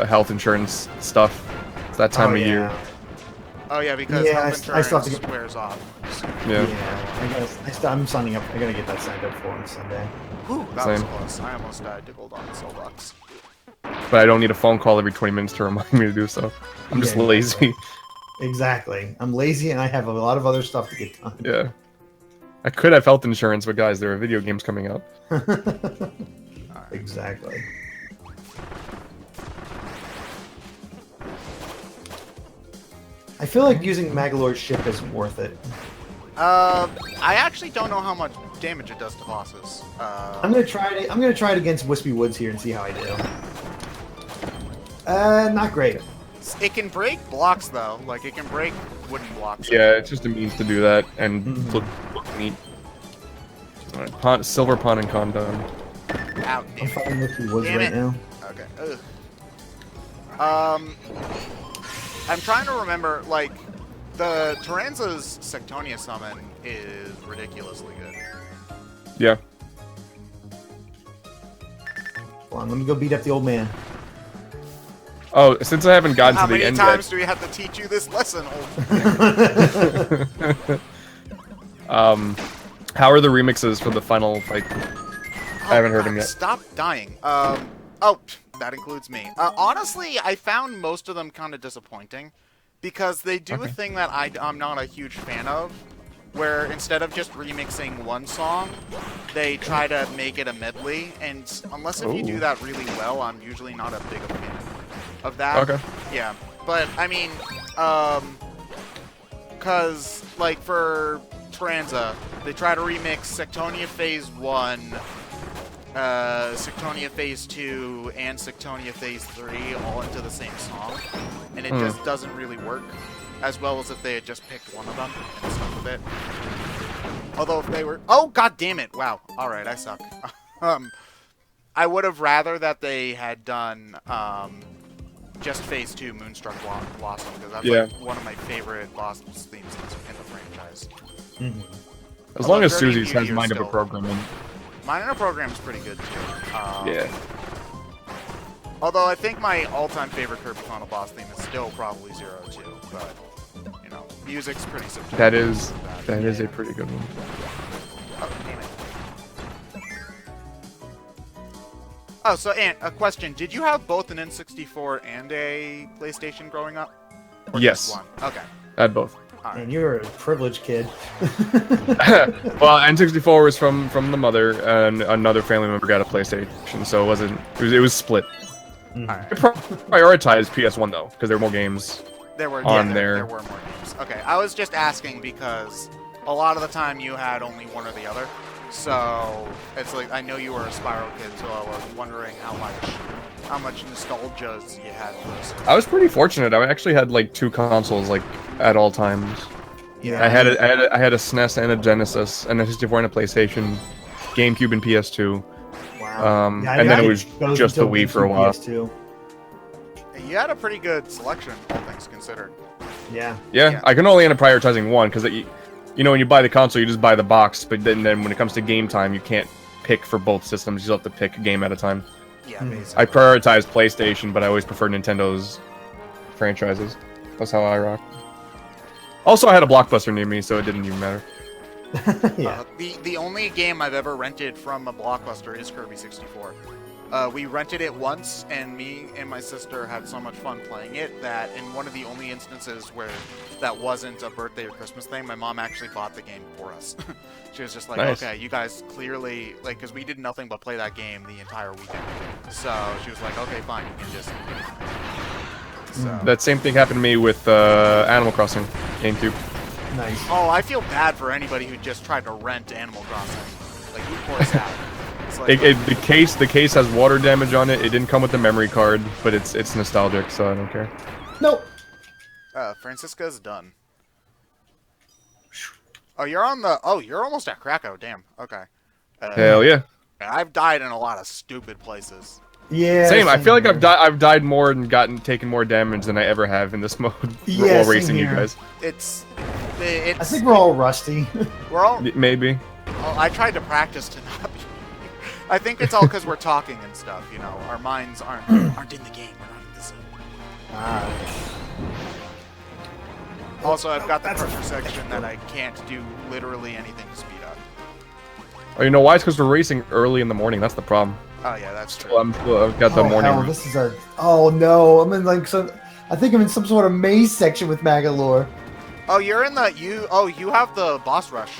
health insurance stuff. It's that time Oh, of yeah. year. Oh yeah, because Yeah, health I still have insurance to get- wears off. Yeah. I'm signing up. I gotta get that signed up for on Sunday. Whew, that was Same. close. I almost died to gold on Soulbox. But I don't need a phone call every 20 minutes to remind me to do so. I'm just Yeah, lazy. Exactly. I'm lazy and I have a lot of other stuff to get done. Yeah. I could have health insurance, but guys, there are video games coming out. Exactly. I feel like using Magalore's ship isn't worth it. I actually don't know how much damage it does to bosses. I'm gonna try it. I'm gonna try it against Wispy Woods here and see how I do. Not great. It can break blocks though. Like it can break wooden blocks. Yeah, it's just a means to do that and look neat. Alright, Silver Pawn and Con done. Ow, I'm damn it. fighting Wispy Woods Damn right it. now. Okay. Ugh. I'm trying to remember, like, the Tyranza's Sectonia summon is ridiculously good. Yeah. Hold on, let me go beat up the old man. Oh, since I haven't gotten How to the many end times yet, do we have to teach you this lesson, old how are the remixes for the final fight? I haven't heard them yet. Stop dying. Oh, that includes me. Honestly, I found most of them kind of disappointing because they do a thing that I'm not a huge fan of, where instead of just remixing one song, they try to make it a medley. And unless if you do Ooh. that really well, I'm usually not a big fan of that. Okay. Yeah, but I mean, cause like for Tranza, they try to remix Sectonia Phase 1, Sectonia Phase 2, and Sectonia Phase 3 all into the same song, and it just doesn't really work as well as if they had just picked one of them and stuck with it. Although if they were... Oh, god damn it! Wow. Alright, I suck. I would have rather that they had done, just Phase 2 Moonstruck Blossom, because that's Yeah. like one of my favorite boss themes in the franchise. As long as Kirby Susie's Beauty has are Mind of a still- Programming. Mine in a Program is pretty good too. Yeah. Although I think my all-time favorite Kirby final boss theme is still probably Zero 2, but you know, music's pretty subjective. That is a pretty good one. Oh, damn it. Oh, so Ant, a question: did you have both an N64 and a PlayStation growing up? Or Yes. just one? Okay. I had both. All right. And you're a privileged kid. Well, N64 was from the mother, and another family member got a PlayStation, so it was split. All right. I prioritized PS1 though, because there were more games. There were on there there. were more games. Okay, I was just asking because a lot of the time you had only one or the other. So it's like I know you were a Spiral kid, so I was wondering how much nostalgia you had for this. I was pretty fortunate. I actually had like 2 consoles like at all times. Yeah. I had a SNES and a Genesis, and a 64 and a PlayStation, GameCube and PS2. Wow. Yeah, And then I it was goes just the until Wii for a while. PS2. You had a pretty good selection, all things considered. Yeah. Yeah, I can only end up prioritizing one because you know when you buy the console, you just buy the box. But then when it comes to game time, you can't pick for both systems. You still have to pick a game at a time. Yeah, Hmm. basically. I prioritize PlayStation, but I always prefer Nintendo's franchises. That's how I rock. Also, I had a Blockbuster near me, so it didn't even matter. Yeah. The only game I've ever rented from a Blockbuster is Kirby 64. We rented it once, and me and my sister had so much fun playing it that in one of the only instances where that wasn't a birthday or Christmas thing, my mom actually bought the game for us. She was just like, Nice. okay, you guys clearly, like, because we did nothing but play that game the entire weekend. So she was like, okay, fine, you can just give it to me. So. That same thing happened to me with Animal Crossing GameCube. Nice. Oh, I feel bad for anybody who just tried to rent Animal Crossing. Like, who pours out? It's like, The case has water damage on it. It didn't come with the memory card, but it's nostalgic, so I don't care. Nope. Francisca's done. Oh, you're on the... Oh, you're almost at Krakow. Damn. Okay. Hell yeah. I've died in a lot of stupid places. Yeah. Same. I feel like here. I've died more and taken more damage than I ever have in this mode Yeah, while same racing you here. guys. It's... I think we're all rusty. We're all... Maybe. Oh, I tried to practice to not be... I think it's all because we're talking and stuff, you know. Our minds aren't in the game. We're not in the zone. Also, I've got the pressure section that I can't do literally anything to speed up. Oh, you know why? It's because we're racing early in the morning. That's the problem. Oh, yeah, that's true. I've got the Oh, morning. hell, this is a. Oh no! I'm in like some. I think I'm in some sort of maze section with Magalore. Oh, you're in the... you have the boss rush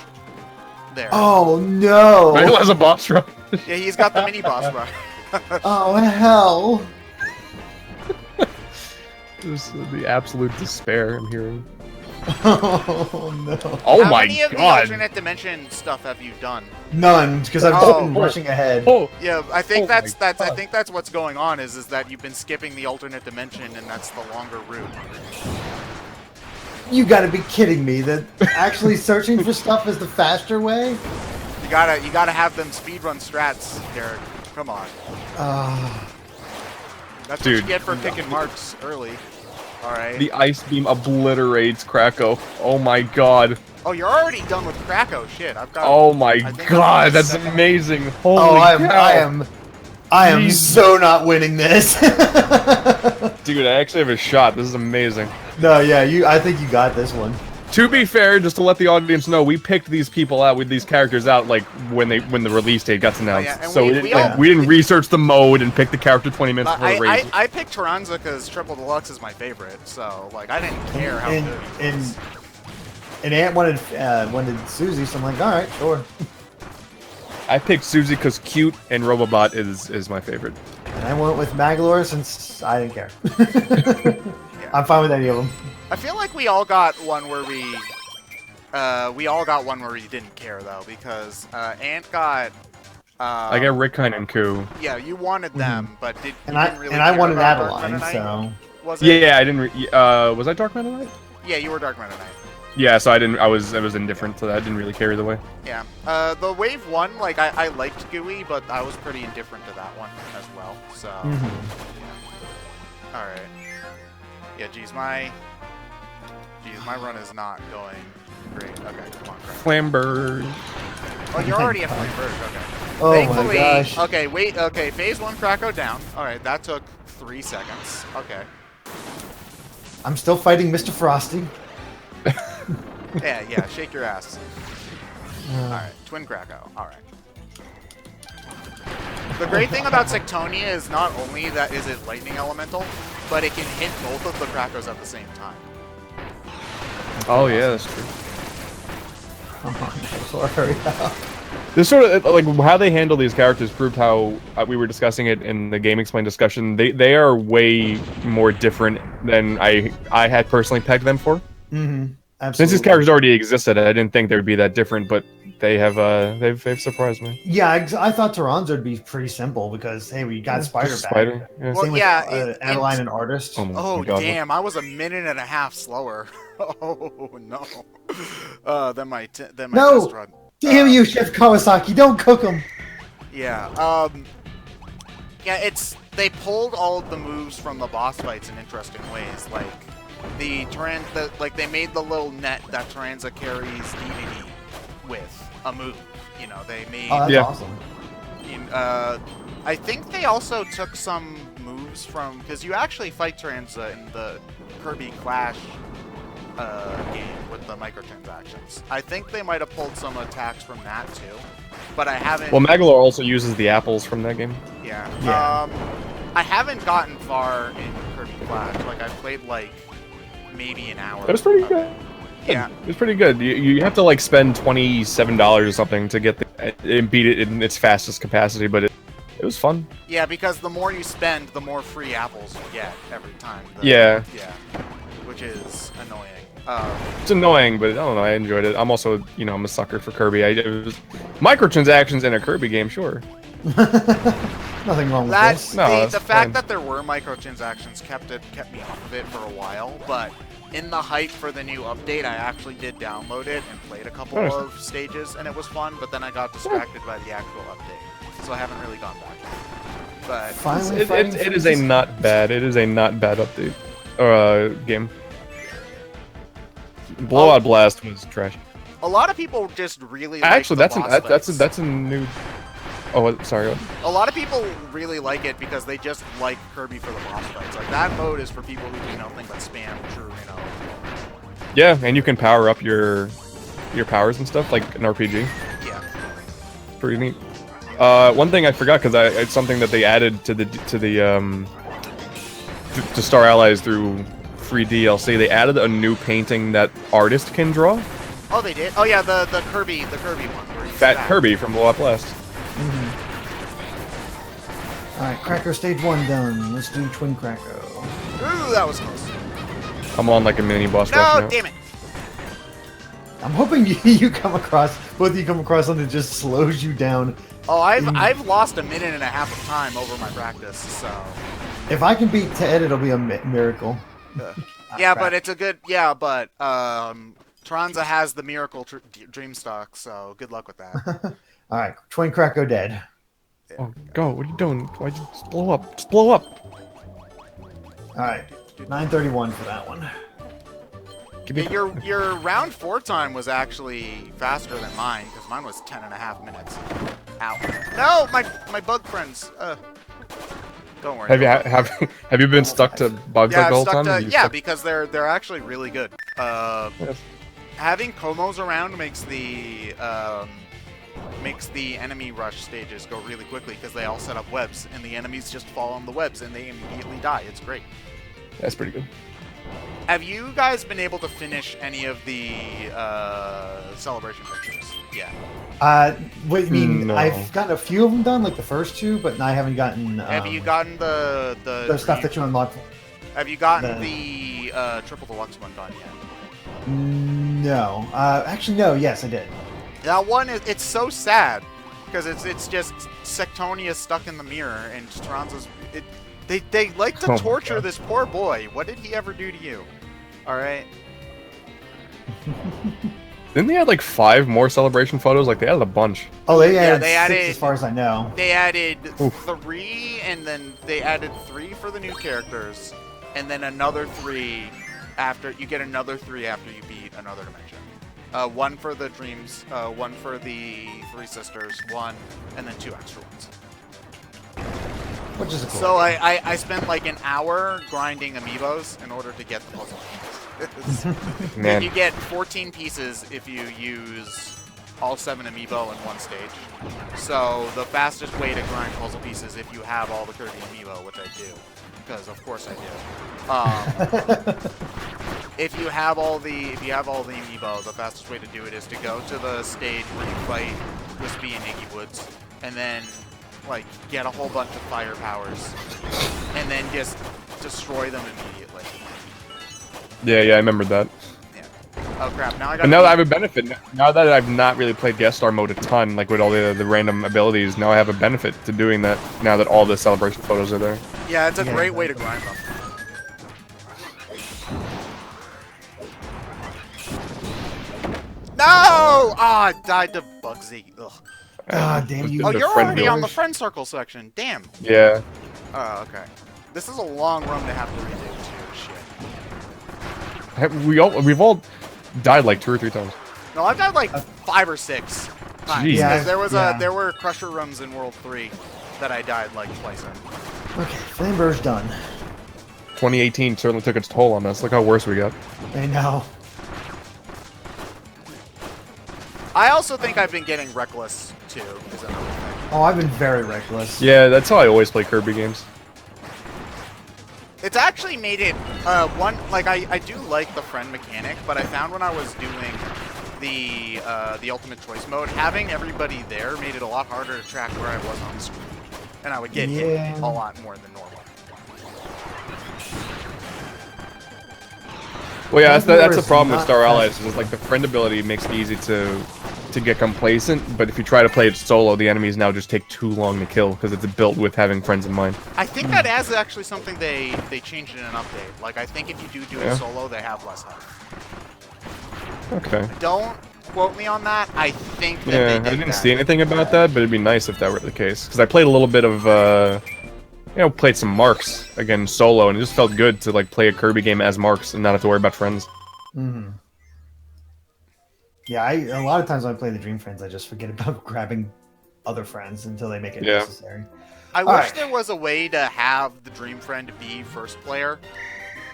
there. Oh no! It was a boss rush. Yeah, he's got the mini boss rush. Oh hell! This is the absolute despair I'm hearing. Oh no! Oh How my many of the god! alternate dimension stuff have you done? None, because I've just been rushing ahead. Oh, Yeah, I think Oh my that's God. I think that's what's going on is that you've been skipping the alternate dimension and that's the longer route. You gotta be kidding me! That actually searching for stuff is the faster way? You gotta have them speedrun strats, Derrick. Come on. That's what Dude. you get for picking marks early. Alright. the ice beam obliterates Krakow. Oh my god. Oh, you're already done with Krakow. Shit, I've got. Oh my I think god, I'm that's second. amazing. Holy Oh, I cow. am Jeez. so not winning this. Dude, I actually have a shot. This is amazing. No, yeah, I think you got this one. To be fair, just to let the audience know, we picked these people out with these characters out like when the release date got announced. yeah, and so we didn't research the mode and pick the character 20 minutes before the race. I picked Taranza because Triple Deluxe is my favorite, so like I didn't care how And- good he was. And Ant wanted Susie, so I'm like, all right, sure. I picked Susie because cute and Robobot is my favorite. And I went with Magalore since I didn't care. I'm fine with any of them. I feel like we all got one where we didn't care though, because Ant got. I got Rickine and Koo. Yeah, you wanted them, but you And didn't really I care wanted about Dark Adeline, Meta Knight? so Was it? Yeah, I didn't. Was I Dark Meta Knight? Yeah, you were Dark Meta Knight. Yeah, so I didn't. I was indifferent to that. I didn't really care either way. Yeah. The Wave 1, like, I liked Gooey, but I was pretty indifferent to that one as well, so... Mm-hmm. Yeah. Alright. Yeah, geez, my run is not going great. Okay, come on, Craig. Flamberge. Oh, you're already at Flamberge. Okay. Oh Thankfully, my gosh. okay, wait. Okay, phase 1 Krakow down. All right, that took 3 seconds. Okay. I'm still fighting Mr. Frosty. Yeah, shake your ass. All right, Twin Krakow. All right. The great thing about Sectonia is not only that is it lightning elemental, but it can hit both of the Krakows at the same time. Oh yeah, that's true. Come on, Dinosaur, hurry up. This sort of like how they handle these characters proved how we were discussing it in the Game Explain discussion. They are way more different than I had personally pegged them for. Mm-hmm. Absolutely. Since these characters already existed, I didn't think they would be that different, but they have they've surprised me. Yeah, I thought Tyranza would be pretty simple because hey, we got Spider back. Spider. Yeah. Well, Same with yeah, Adeline and Artist. Oh, God, damn, I was a minute and a half slower. Oh, no. Then my test run. Damn you, Chef Kawasaki, don't cook them. Yeah, yeah, they pulled all of the moves from the boss fights in interesting ways, like they made the little net that Tyranza carries DDD with a move. You know, they made. Oh, that's awesome. I think they also took some moves from because you actually fight Tyranza in the Kirby Clash game with the microtransactions. I think they might have pulled some attacks from that too, but I haven't. Well, Magolor also uses the apples from that game. Yeah. Yeah. I haven't gotten far in Kirby Clash. Like I played like maybe an hour. It was pretty good. Yeah. It was pretty good. You have to like spend $27 or something to get and beat it in its fastest capacity, but it was fun. Yeah, because the more you spend, the more free apples you get every time. Yeah. Yeah. Which is annoying. It's annoying, but I don't know. I enjoyed it. I'm also, I'm a sucker for Kirby. It was microtransactions in a Kirby game, sure. Nothing wrong with this. No, the fact that there were microtransactions kept me off of it for a while, but in the hype for the new update, I actually did download it and played a couple of stages, and it was fun. But then I got distracted by the actual update, so I haven't really gone back. But it is a not bad update or game. Blowout Blast was trash. A lot of people just really actually like that's a new. Oh, sorry. A lot of people really like it because they just like Kirby for the boss fights. Like that mode is for people who do nothing but spam true, Yeah, and you can power up your powers and stuff like an RPG. Yeah. Pretty neat. One thing I forgot because it's something that they added to Star Allies through free DLC. They added a new painting that artist can draw. Oh, they did. Oh yeah, the Kirby one. Where Fat Kirby from Blowout Blast. Alright, Krakow stage 1 done. Let's do Twin Krakow. Ooh, that was close. I'm on like a mini boss rush now. No, damn it. I'm hoping both of you come across something that just slows you down. Oh, I've lost a minute and a half of time over my practice, so. If I can beat Ted, it'll be a miracle. Yeah, but it's a good. Yeah, but Tyranza has the miracle dream stock, so good luck with that. All right, Twin Krakow dead. Oh, go! What are you doing? Why'd you just blow up? Just blow up! All right, 9:31 for that one. Your round 4 time was actually faster than mine because mine was 10.5 minutes. Ow! No, my bug friends. Don't worry. Have you been stuck to bugs like the whole time? Yeah, because they're actually really good. Yes. Having Komos around makes the enemy rush stages go really quickly because they all set up webs and the enemies just fall on the webs and they immediately die. It's great. That's pretty good. Have you guys been able to finish any of the celebration pictures? Yeah. Wait, I mean, No. I've gotten a few of them done, like the first 2, but I haven't gotten. Have you gotten the stuff that you unlock? Have you gotten the triple deluxe one done yet? No. Actually, no. Yes, I did. That one it's so sad because it's just Sectonia stuck in the mirror and Tyranza's. They like to torture this poor boy. What did he ever do to you? All right. Didn't they add like 5 more celebration photos? Like they added a bunch. Oh, they added 6 as far as I know. They added 3, and then they added 3 for the new characters. and then another 3 after you get another 3 after you beat another dimension. 1 for the dreams, 1 for the 3 sisters, 1, and then 2 extra ones. Which is a cool So game. I spent like an hour grinding amiibos in order to get the puzzle pieces. Man. You get 14 pieces if you use all 7 amiibo in one stage. So the fastest way to grind puzzle pieces if you have all the Kirby amiibo, which I do, because of course I do. If you have all the amiibo, the fastest way to do it is to go to the stage where you fight Wispy and Iggy Woods, and then like get a whole bunch of fire powers, and then just destroy them immediately. Yeah, I remember that. Yeah. Oh crap! Now I got. And now that I have a benefit, now that I've not really played guest star mode a ton, like with all the random abilities, now I have a benefit to doing that. Now that all the celebration photos are there. Yeah, it's a great way to grind them. No! Ah, I died to Bugsy. Ugh. Ah, damn you. Oh, you're already on the George. friend circle section. Damn. Yeah. Oh, okay. This is a long run to have to redo too. Shit. We've all died like 2 or 3 times. No, I've died like 5 or 6 times. Jeez. Yeah, There were Crusher runs in World 3 that I died like twice in. Okay, Flamebur's done. 2018 certainly took its toll on us. Look how worse we got. I know. I also think I've been getting reckless too. Is another thing. Oh, I've been very reckless. Yeah, that's how I always play Kirby games. It's actually made it I do like the friend mechanic, but I found when I was doing the ultimate choice mode, having everybody there made it a lot harder to track where I was on the screen, and I would get hit a lot more than normal. Well, yeah, that's the Flamebur's problem with not Star fast. Allies. Is like the friend ability makes it easy to get complacent, but if you try to play it solo, the enemies now just take too long to kill because it's built with having friends in mind. I think that is actually something they changed in an update. Like, I think if you do it solo, they have less health. Okay. Don't quote me on that. I think that Yeah, they I did didn't that. see anything about that, but it'd be nice if that were the case. Because I played a little bit of, played some Marks again solo, and it just felt good to like play a Kirby game as Marks and not have to worry about friends. Mm-hmm. Yeah, a lot of times when I play the Dream Friends, I just forget about grabbing other friends until they make it necessary. I All wish right. there was a way to have the Dream Friend be first player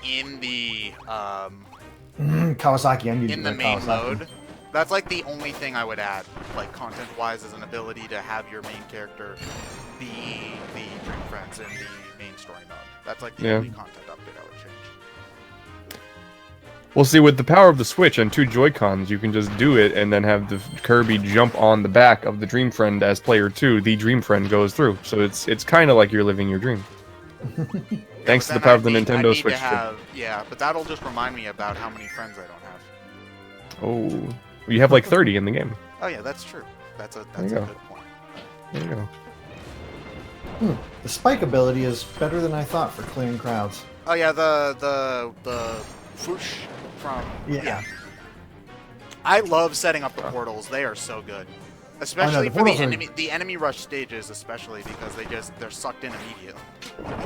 in the Kawasaki, I need in to the play main Kawasaki. mode. That's like the only thing I would add, like content-wise, is an ability to have your main character be the Dream Friends in the main story mode. That's like the only content update I would change. Well, see, with the power of the Switch and 2 Joy-Cons, you can just do it and then have the Kirby jump on the back of the Dream Friend as player 2. The Dream Friend goes through, so it's kind of like you're living your dream. Thanks to the power of the Nintendo Switch. Yeah, but that'll just remind me about how many friends I don't have. Oh, you have like 30 in the game. Oh yeah, that's true. That's a you good go. point. There you go. The spike ability is better than I thought for clearing crowds. Oh yeah, the whoosh from Yeah. I love setting up the portals. They are so good, especially the for the portals enemy rush stages, especially because they're sucked in immediately.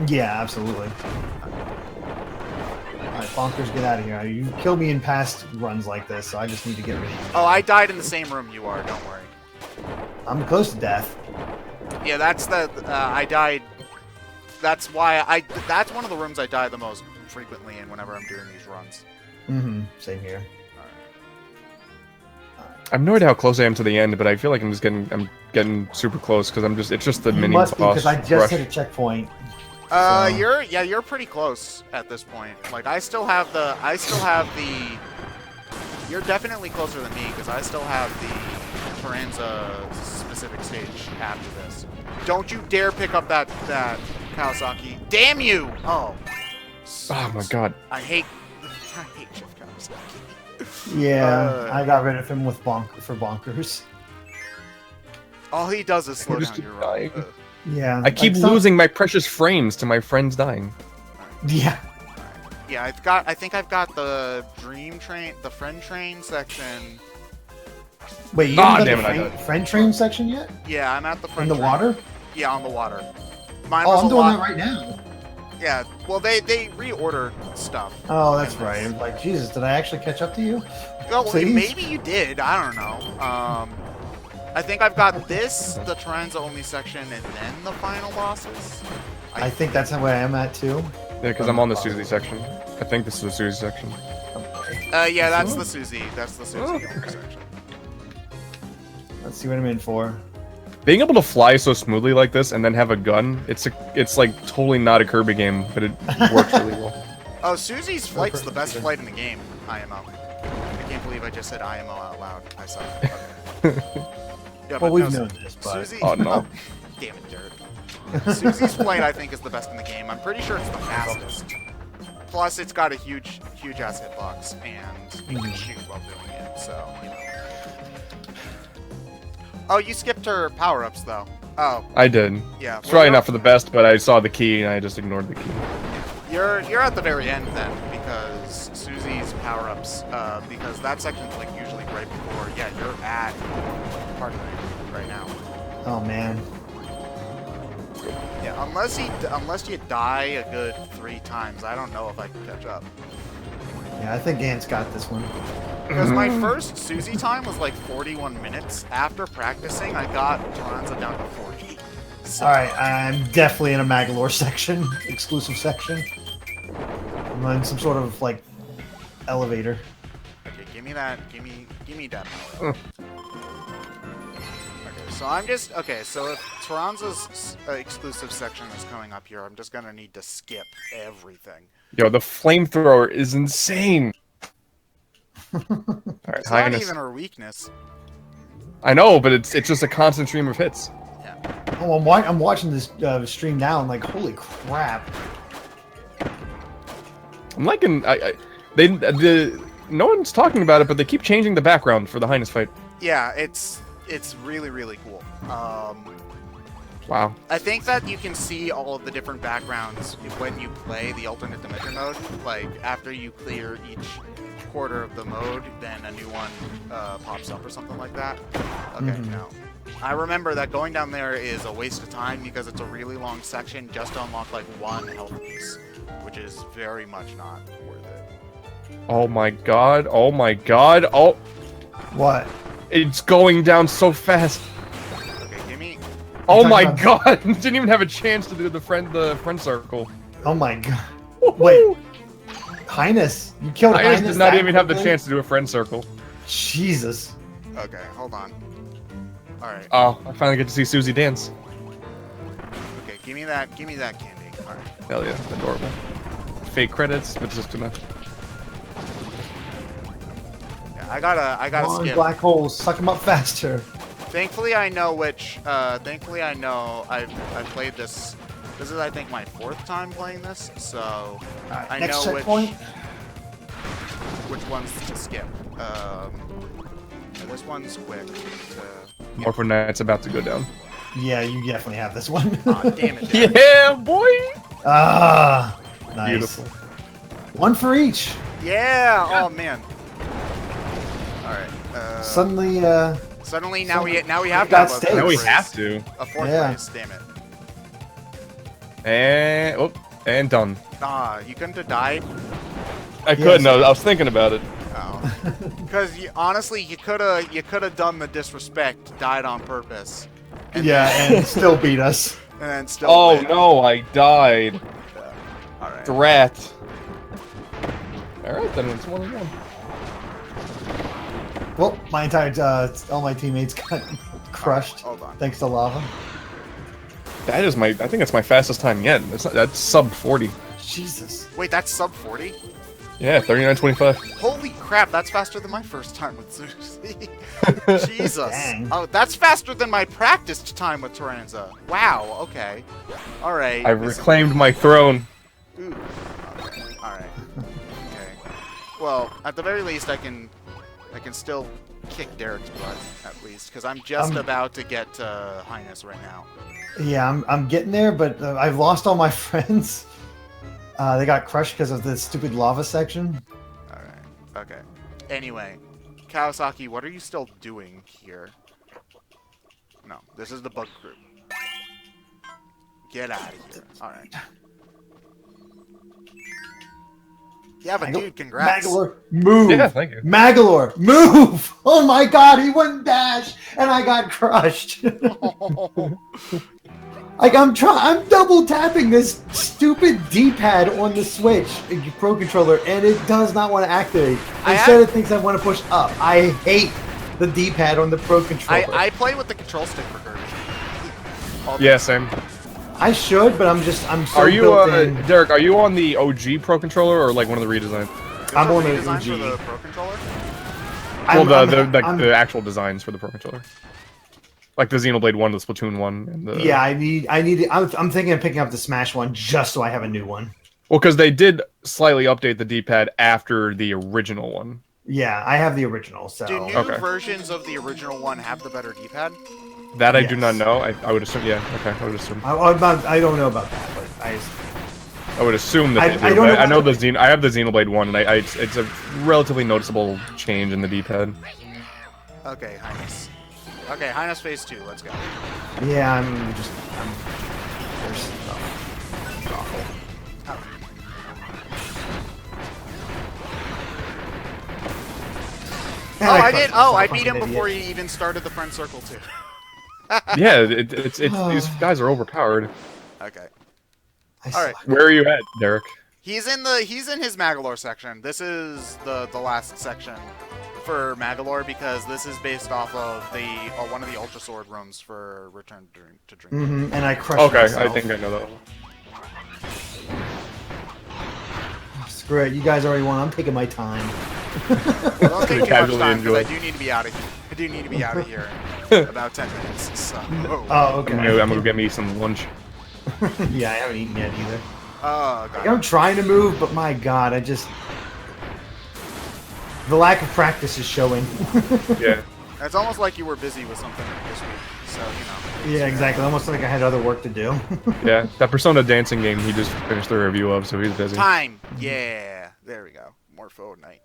Yeah, absolutely. Alright, Bonkers, get out of here. You killed me in past runs like this, so I just need to get rid of you. Oh, I died in the same room you are. Don't worry. I'm close to death. Yeah, that's I died. That's why that's one of the rooms I die the most frequently in whenever I'm doing these runs. Mm-hmm. Same here. I have no idea how close I am to the end, but I feel like I'm getting super close because it's just the You mini must be, boss because I just rush. hit a checkpoint. So- You're pretty close at this point. Like I still have the. You're definitely closer than me because I still have the Taranza specific stage after this. Don't you dare pick up that Kawasaki. Damn you! Oh. Oh my god. I hate Shift Kawasaki. Yeah, I got rid of him with Bonkers. All he does is slow just down keep your dying. run. Yeah. I keep like some- losing my precious frames to my friends dying. Yeah. Yeah, I think I've got the the friend train section. Wait, you Ah, haven't damn done it, I the died. friend train section yet? Yeah, I'm at the In friend the train. water? Yeah, on the water. Mine Oh, was I'm a doing lot. that right now. Yeah, well, they reorder stuff. Oh, that's right. I'm like, Jesus, did I actually catch up to you? Well, Please? maybe you did. I don't know. I think I've got this, the Trianza only section, and then the final bosses. I think that's where I am at too. Yeah, because I'm on the Susie section. I think this is the Susie section. Yeah, that's the Susie. That's the Susie only section. Let's see what I'm in for. Being able to fly so smoothly like this and then have a gun, it's like totally not a Kirby game, but it works really well. Oh, Susie's flight's the best flight in the game, IMO. I can't believe I just said IMO out loud. I saw it. Okay. Yeah, Well, we've known this, but... Susie... Oh, no. Damn it, Derrick. Susie's flight, I think, is the best in the game. I'm pretty sure it's the fastest. Plus, it's got a huge ass hitbox, and you can shoot while doing it, so, you know. Oh, you skipped her power-ups, though. Oh. I did. Yeah. It's probably not for the best, but I saw the key and I just ignored the key. You're at the very end then, because Susie's power-ups, because that section's like usually right before. Yeah, you're at part of it right now. Oh man. Yeah, unless you die a good 3 times, I don't know if I can catch up. Yeah, I think Ant's got this one. Because my first Susie time was like 41 minutes. After practicing, I got Taranza down to 40. So, Alright, I'm definitely in a Magalore section, exclusive section. I'm on some sort of, like, elevator. okay, give me that power up. Okay, so I'm just... Okay, so if Taranza's exclusive section is coming up here, I'm just gonna need to skip everything. Yo, the flamethrower is insane! Alright, It's not Highness. even her weakness. I know, but it's just a constant stream of hits. Yeah. Oh, I'm watching this stream now, and like, holy crap. I'm liking... no one's talking about it, but they keep changing the background for the Highness fight. Yeah, it's really, really cool. Wow. I think that you can see all of the different backgrounds when you play the alternate dimension mode. Like, after you clear each quarter of the mode, then a new one pops up or something like that. Okay, no. I remember that going down there is a waste of time because it's a really long section just to unlock like 1 health piece, which is very much not worth it. Oh my god, oh my god, oh... What? It's going down so fast. Okay, give me... Oh my god, didn't even have a chance to do the friend circle. Oh my god. Wait. Highness? You killed Highness? Highness did not even have the chance to do a friend circle. Jesus. Okay, hold on. Alright. Oh, I finally get to see Susie dance. Okay, give me that candy. Alright. Hell yeah, adorable. Fake credits, but just enough. Yeah, I gotta Come on, skip. black holes, suck them up faster. Thankfully, I know which. Thankfully, I know I've played this. This is, I think, my 4th time playing this, so I next know checkpoint. which ones to skip. This one's quick. Morpho Knight's about to go down. Yeah, you definitely have this one. Aw, damn it. Derrick. Yeah, boy! Ah, nice. Beautiful. One for each. Yeah. Oh man. All right. Suddenly, now we have to got have stakes. Now we race. have to. A 4th Yeah. race. Damn it. And done. Ah, you couldn't have died. I couldn't. I was thinking about it. Oh. Because honestly, you could have done the disrespect, died on purpose. And and still beat us. And then still. Oh win. no, I died. All right. Drat. Alright, then it's 1-1. Well, my entire all my teammates got crushed Hold on. thanks to lava. That is I think it's my fastest time yet. That's sub 40. Jesus. Wait, that's sub 40? Yeah, 39.25. Holy crap, that's faster than my first time with Susie. Jesus. Dang. Oh, that's faster than my practiced time with Taranza. Wow, okay. Alright. I've reclaimed my throne. Ooh. Okay. Alright. Okay. Well, at the very least, I can still kick Derrick's butt, at least, because I'm just about to get Highness right now. Yeah, I'm getting there, but I've lost all my friends. They got crushed because of the stupid lava section. Alright. Okay. Anyway, Kawasaki, what are you still doing here? No, this is the bug group. Get out of here. Alright. Yeah, but dude, congrats. Magalore, move. Yeah, thank you. Magalore, move. Oh my god, he wouldn't dash, and I got crushed. Like I'm double tapping this stupid D-pad on the Switch Pro Controller, and it does not want to activate. Instead, it thinks I want to push up. I hate the D-pad on the Pro Controller. I play with the control stick for Kirby. Yeah, same. I should, but I'm so Are you, built in. Derek, are you on the OG Pro Controller or like one of the redesigns? I'm on the the design OG. for the Pro Controller. Well, the actual designs for the Pro Controller. Like the Xenoblade 1, the Splatoon 1, and the... Yeah, I need it. I'm thinking of picking up the Smash one just so I have a new one. Well, because they did slightly update the D-pad after the original one. Yeah, I have the original, so... Do new versions of the original one have the better D-pad? That I do not know. I would assume, yeah. Okay, I would assume. I don't know about that, but I would assume that they do. I know I have the Xenoblade 1, and it's a relatively noticeable change in the D-pad. Okay, Highness. Okay, Highness phase 2. Let's go. Yeah, there's stuff. It's awful. I beat him before he even started the friend circle too. Yeah, these guys are overpowered. Okay. All right. Where are you at, Derek? He's in his Magalore section. This is the last section for Magalore because this is based off of one of the Ultra Sword rooms for Return to Dream. And I crushed myself. I think I know that one. Screw it, you guys already won. I'm taking my time. Don't take too much time because I do need to be out of here. I do need to be out of here in about 10 minutes. So. Oh, okay. I'm gonna get me some lunch. Yeah, I haven't eaten yet either. Oh, God. I'm trying to move, but my God, the lack of practice is showing. Yeah. It's almost like you were busy with something this week, so you know. Yeah, exactly. Almost like I had other work to do. Yeah, that Persona dancing game he just finished the review of, so he's busy. Time. Yeah. There we go. More Fortnite.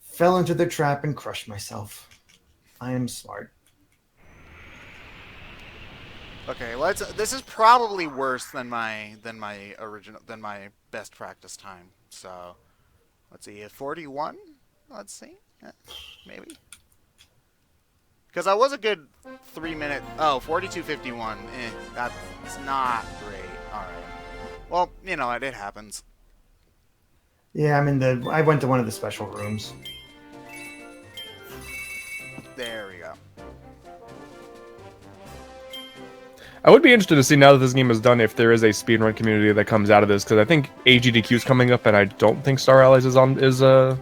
Fell into the trap and crushed myself. I am smart. Okay, this is probably worse than my best practice time. So, let's see, 41. Let's see, maybe. Because I was a good 3 minute. Oh, 42:51. That's not great. All right. Well, you know it happens. Yeah, I went to one of the special rooms. There we go. I would be interested to see now that this game is done if there is a speedrun community that comes out of this, because I think AGDQ is coming up, and I don't think Star Allies is there.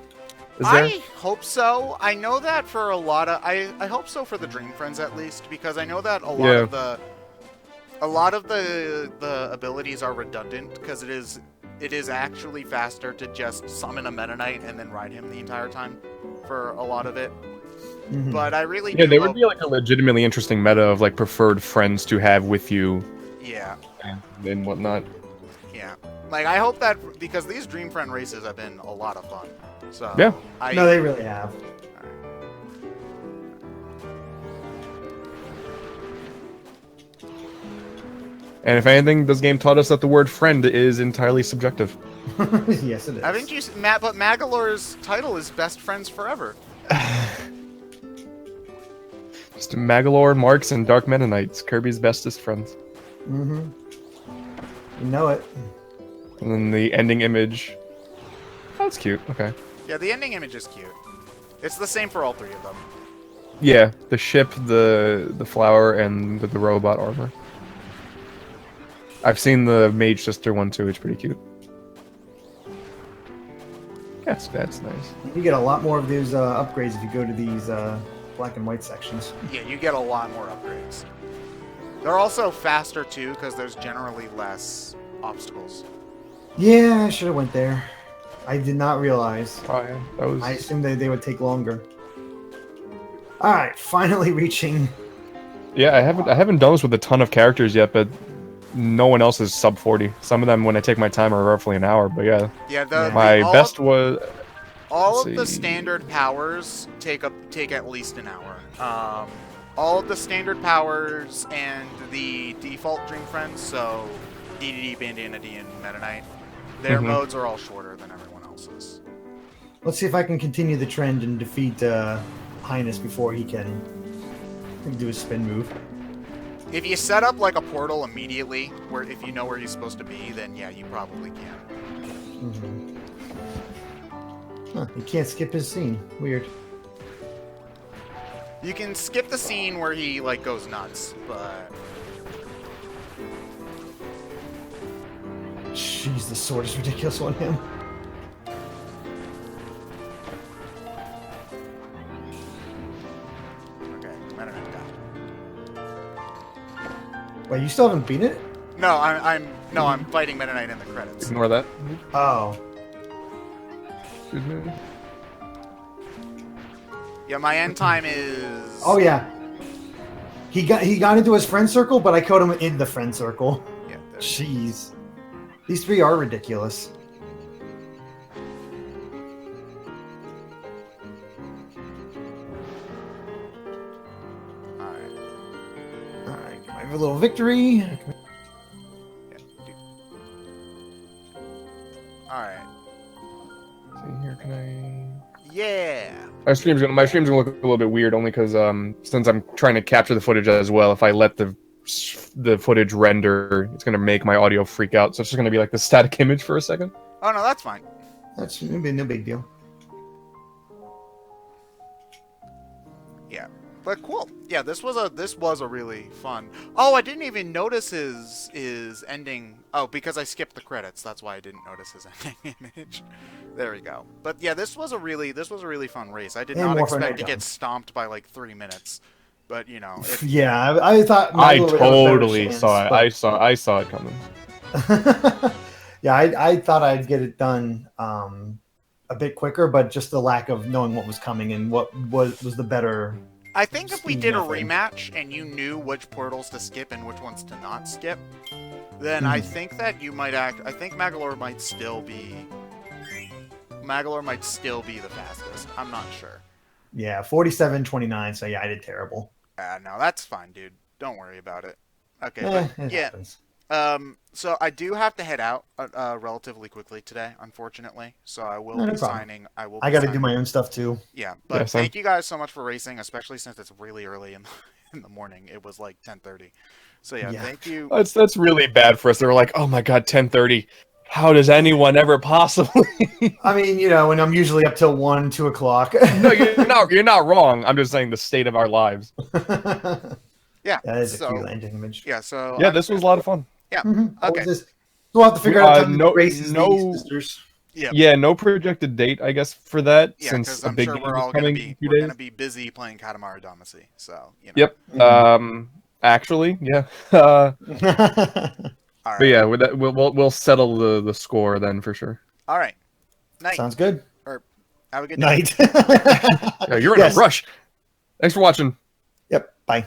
I hope so. I know that for a lot of I hope so for the Dream Friends at least, because I know that a lot of the abilities are redundant because it is actually faster to just summon a Meta Knight and then ride him the entire time for a lot of it. Mm-hmm. But I really do there would be like a legitimately interesting meta of like preferred friends to have with you. Yeah. And whatnot. Yeah. Like I hope that because these Dream Friend races have been a lot of fun. So yeah. No, they really have. And if anything, this game taught us that the word friend is entirely subjective. Yes, it is. Haven't you, Matt? But Magalore's title is Best Friends Forever. Just Magalore, Marks, and Dark Meta Knights, Kirby's bestest friends. Mm-hmm. You know it. And then the ending image. Oh, that's cute. Okay. Yeah, the ending image is cute. It's the same for all three of them. Yeah, the ship, the flower, and the robot armor. I've seen the Mage Sister one too. It's pretty cute. Yes, that's nice. You get a lot more of these upgrades if you go to these black and white sections. Yeah, you get a lot more upgrades. They're also faster too because there's generally less obstacles. Yeah, I should have went there. I did not realize. Oh yeah, that was. I assumed they would take longer. All right, finally reaching. Yeah, I haven't done this with a ton of characters yet, but no one else is sub 40. Some of them, when I take my time, are roughly an hour. But yeah. Yeah. My best was. All of the standard powers take at least an hour. All of the standard powers and the default Dream Friends, so DDD, Bandana D, and Meta Knight, Their modes are all shorter than everyone else's. Let's see if I can continue the trend and defeat Highness before he can do his spin move. If you set up like a portal immediately, where if you know where he's supposed to be, then yeah, you probably can. Huh, you can't skip his scene. Weird. You can skip the scene where he like goes nuts, but Jeez, the sword is ridiculous on him. okay, Meta Knight down. Wait, you still haven't beaten it? No, I'm fighting Meta Knight in the credits. Ignore that. Oh. Excuse me. Yeah, my end time is. Oh yeah. He got into his friend circle, but I killed him in the friend circle. Yeah. Jeez. These three are ridiculous. Alright. Alright, I have a little victory. Yeah, alright. See here, can I? Yeah. My stream's gonna look a little bit weird only because since I'm trying to capture the footage as well. If I let the footage render, it's gonna make my audio freak out. So it's just gonna be like the static image for a second. Oh no, that's fine. That's no big deal. Yeah, but cool. Yeah, this was a really fun. Oh, I didn't even notice his ending. Oh, because I skipped the credits. That's why I didn't notice his ending image. There we go. But yeah, this was a really fun race. I did not expect to get stomped by like 3 minutes. But you know, yeah, I thought I totally saw it. But... I saw it coming. Yeah, I thought I'd get it done a bit quicker, but just the lack of knowing what was coming and what was the better. I think if we did a rematch and you knew which portals to skip and which ones to not skip, then I think that you might I think Magolor might still be the fastest. I'm not sure. Yeah, 47-29. So yeah, I did terrible. No, that's fine, dude. Don't worry about it. Okay, but yeah. Happens. So I do have to head out relatively quickly today, unfortunately. So I will be signing. I got to do my own stuff too. Yeah, but thank you guys so much for racing, especially since it's really early in the morning. It was like 10:30. So yeah, thank you. That's really bad for us. They were like, "Oh my god, 10:30. How does anyone ever possibly?" I mean, you know, and I'm usually up till 1, 2 o'clock. No, you're not wrong. I'm just saying the state of our lives. Yeah, that is a cute landing image. Yeah, so yeah, this was a lot of fun. Yeah. Okay. We'll have to figure out how many races no, these sisters. Yeah, no projected date, I guess, for that. Yeah, since I'm sure we're all going to be busy playing Katamari Damacy. So you know. Yep. Actually, yeah. All right. But yeah, we'll settle the score then for sure. All right. Night. Sounds good. Or have a good night. night. Yeah, you're in a rush. Thanks for watching. Yep. Bye.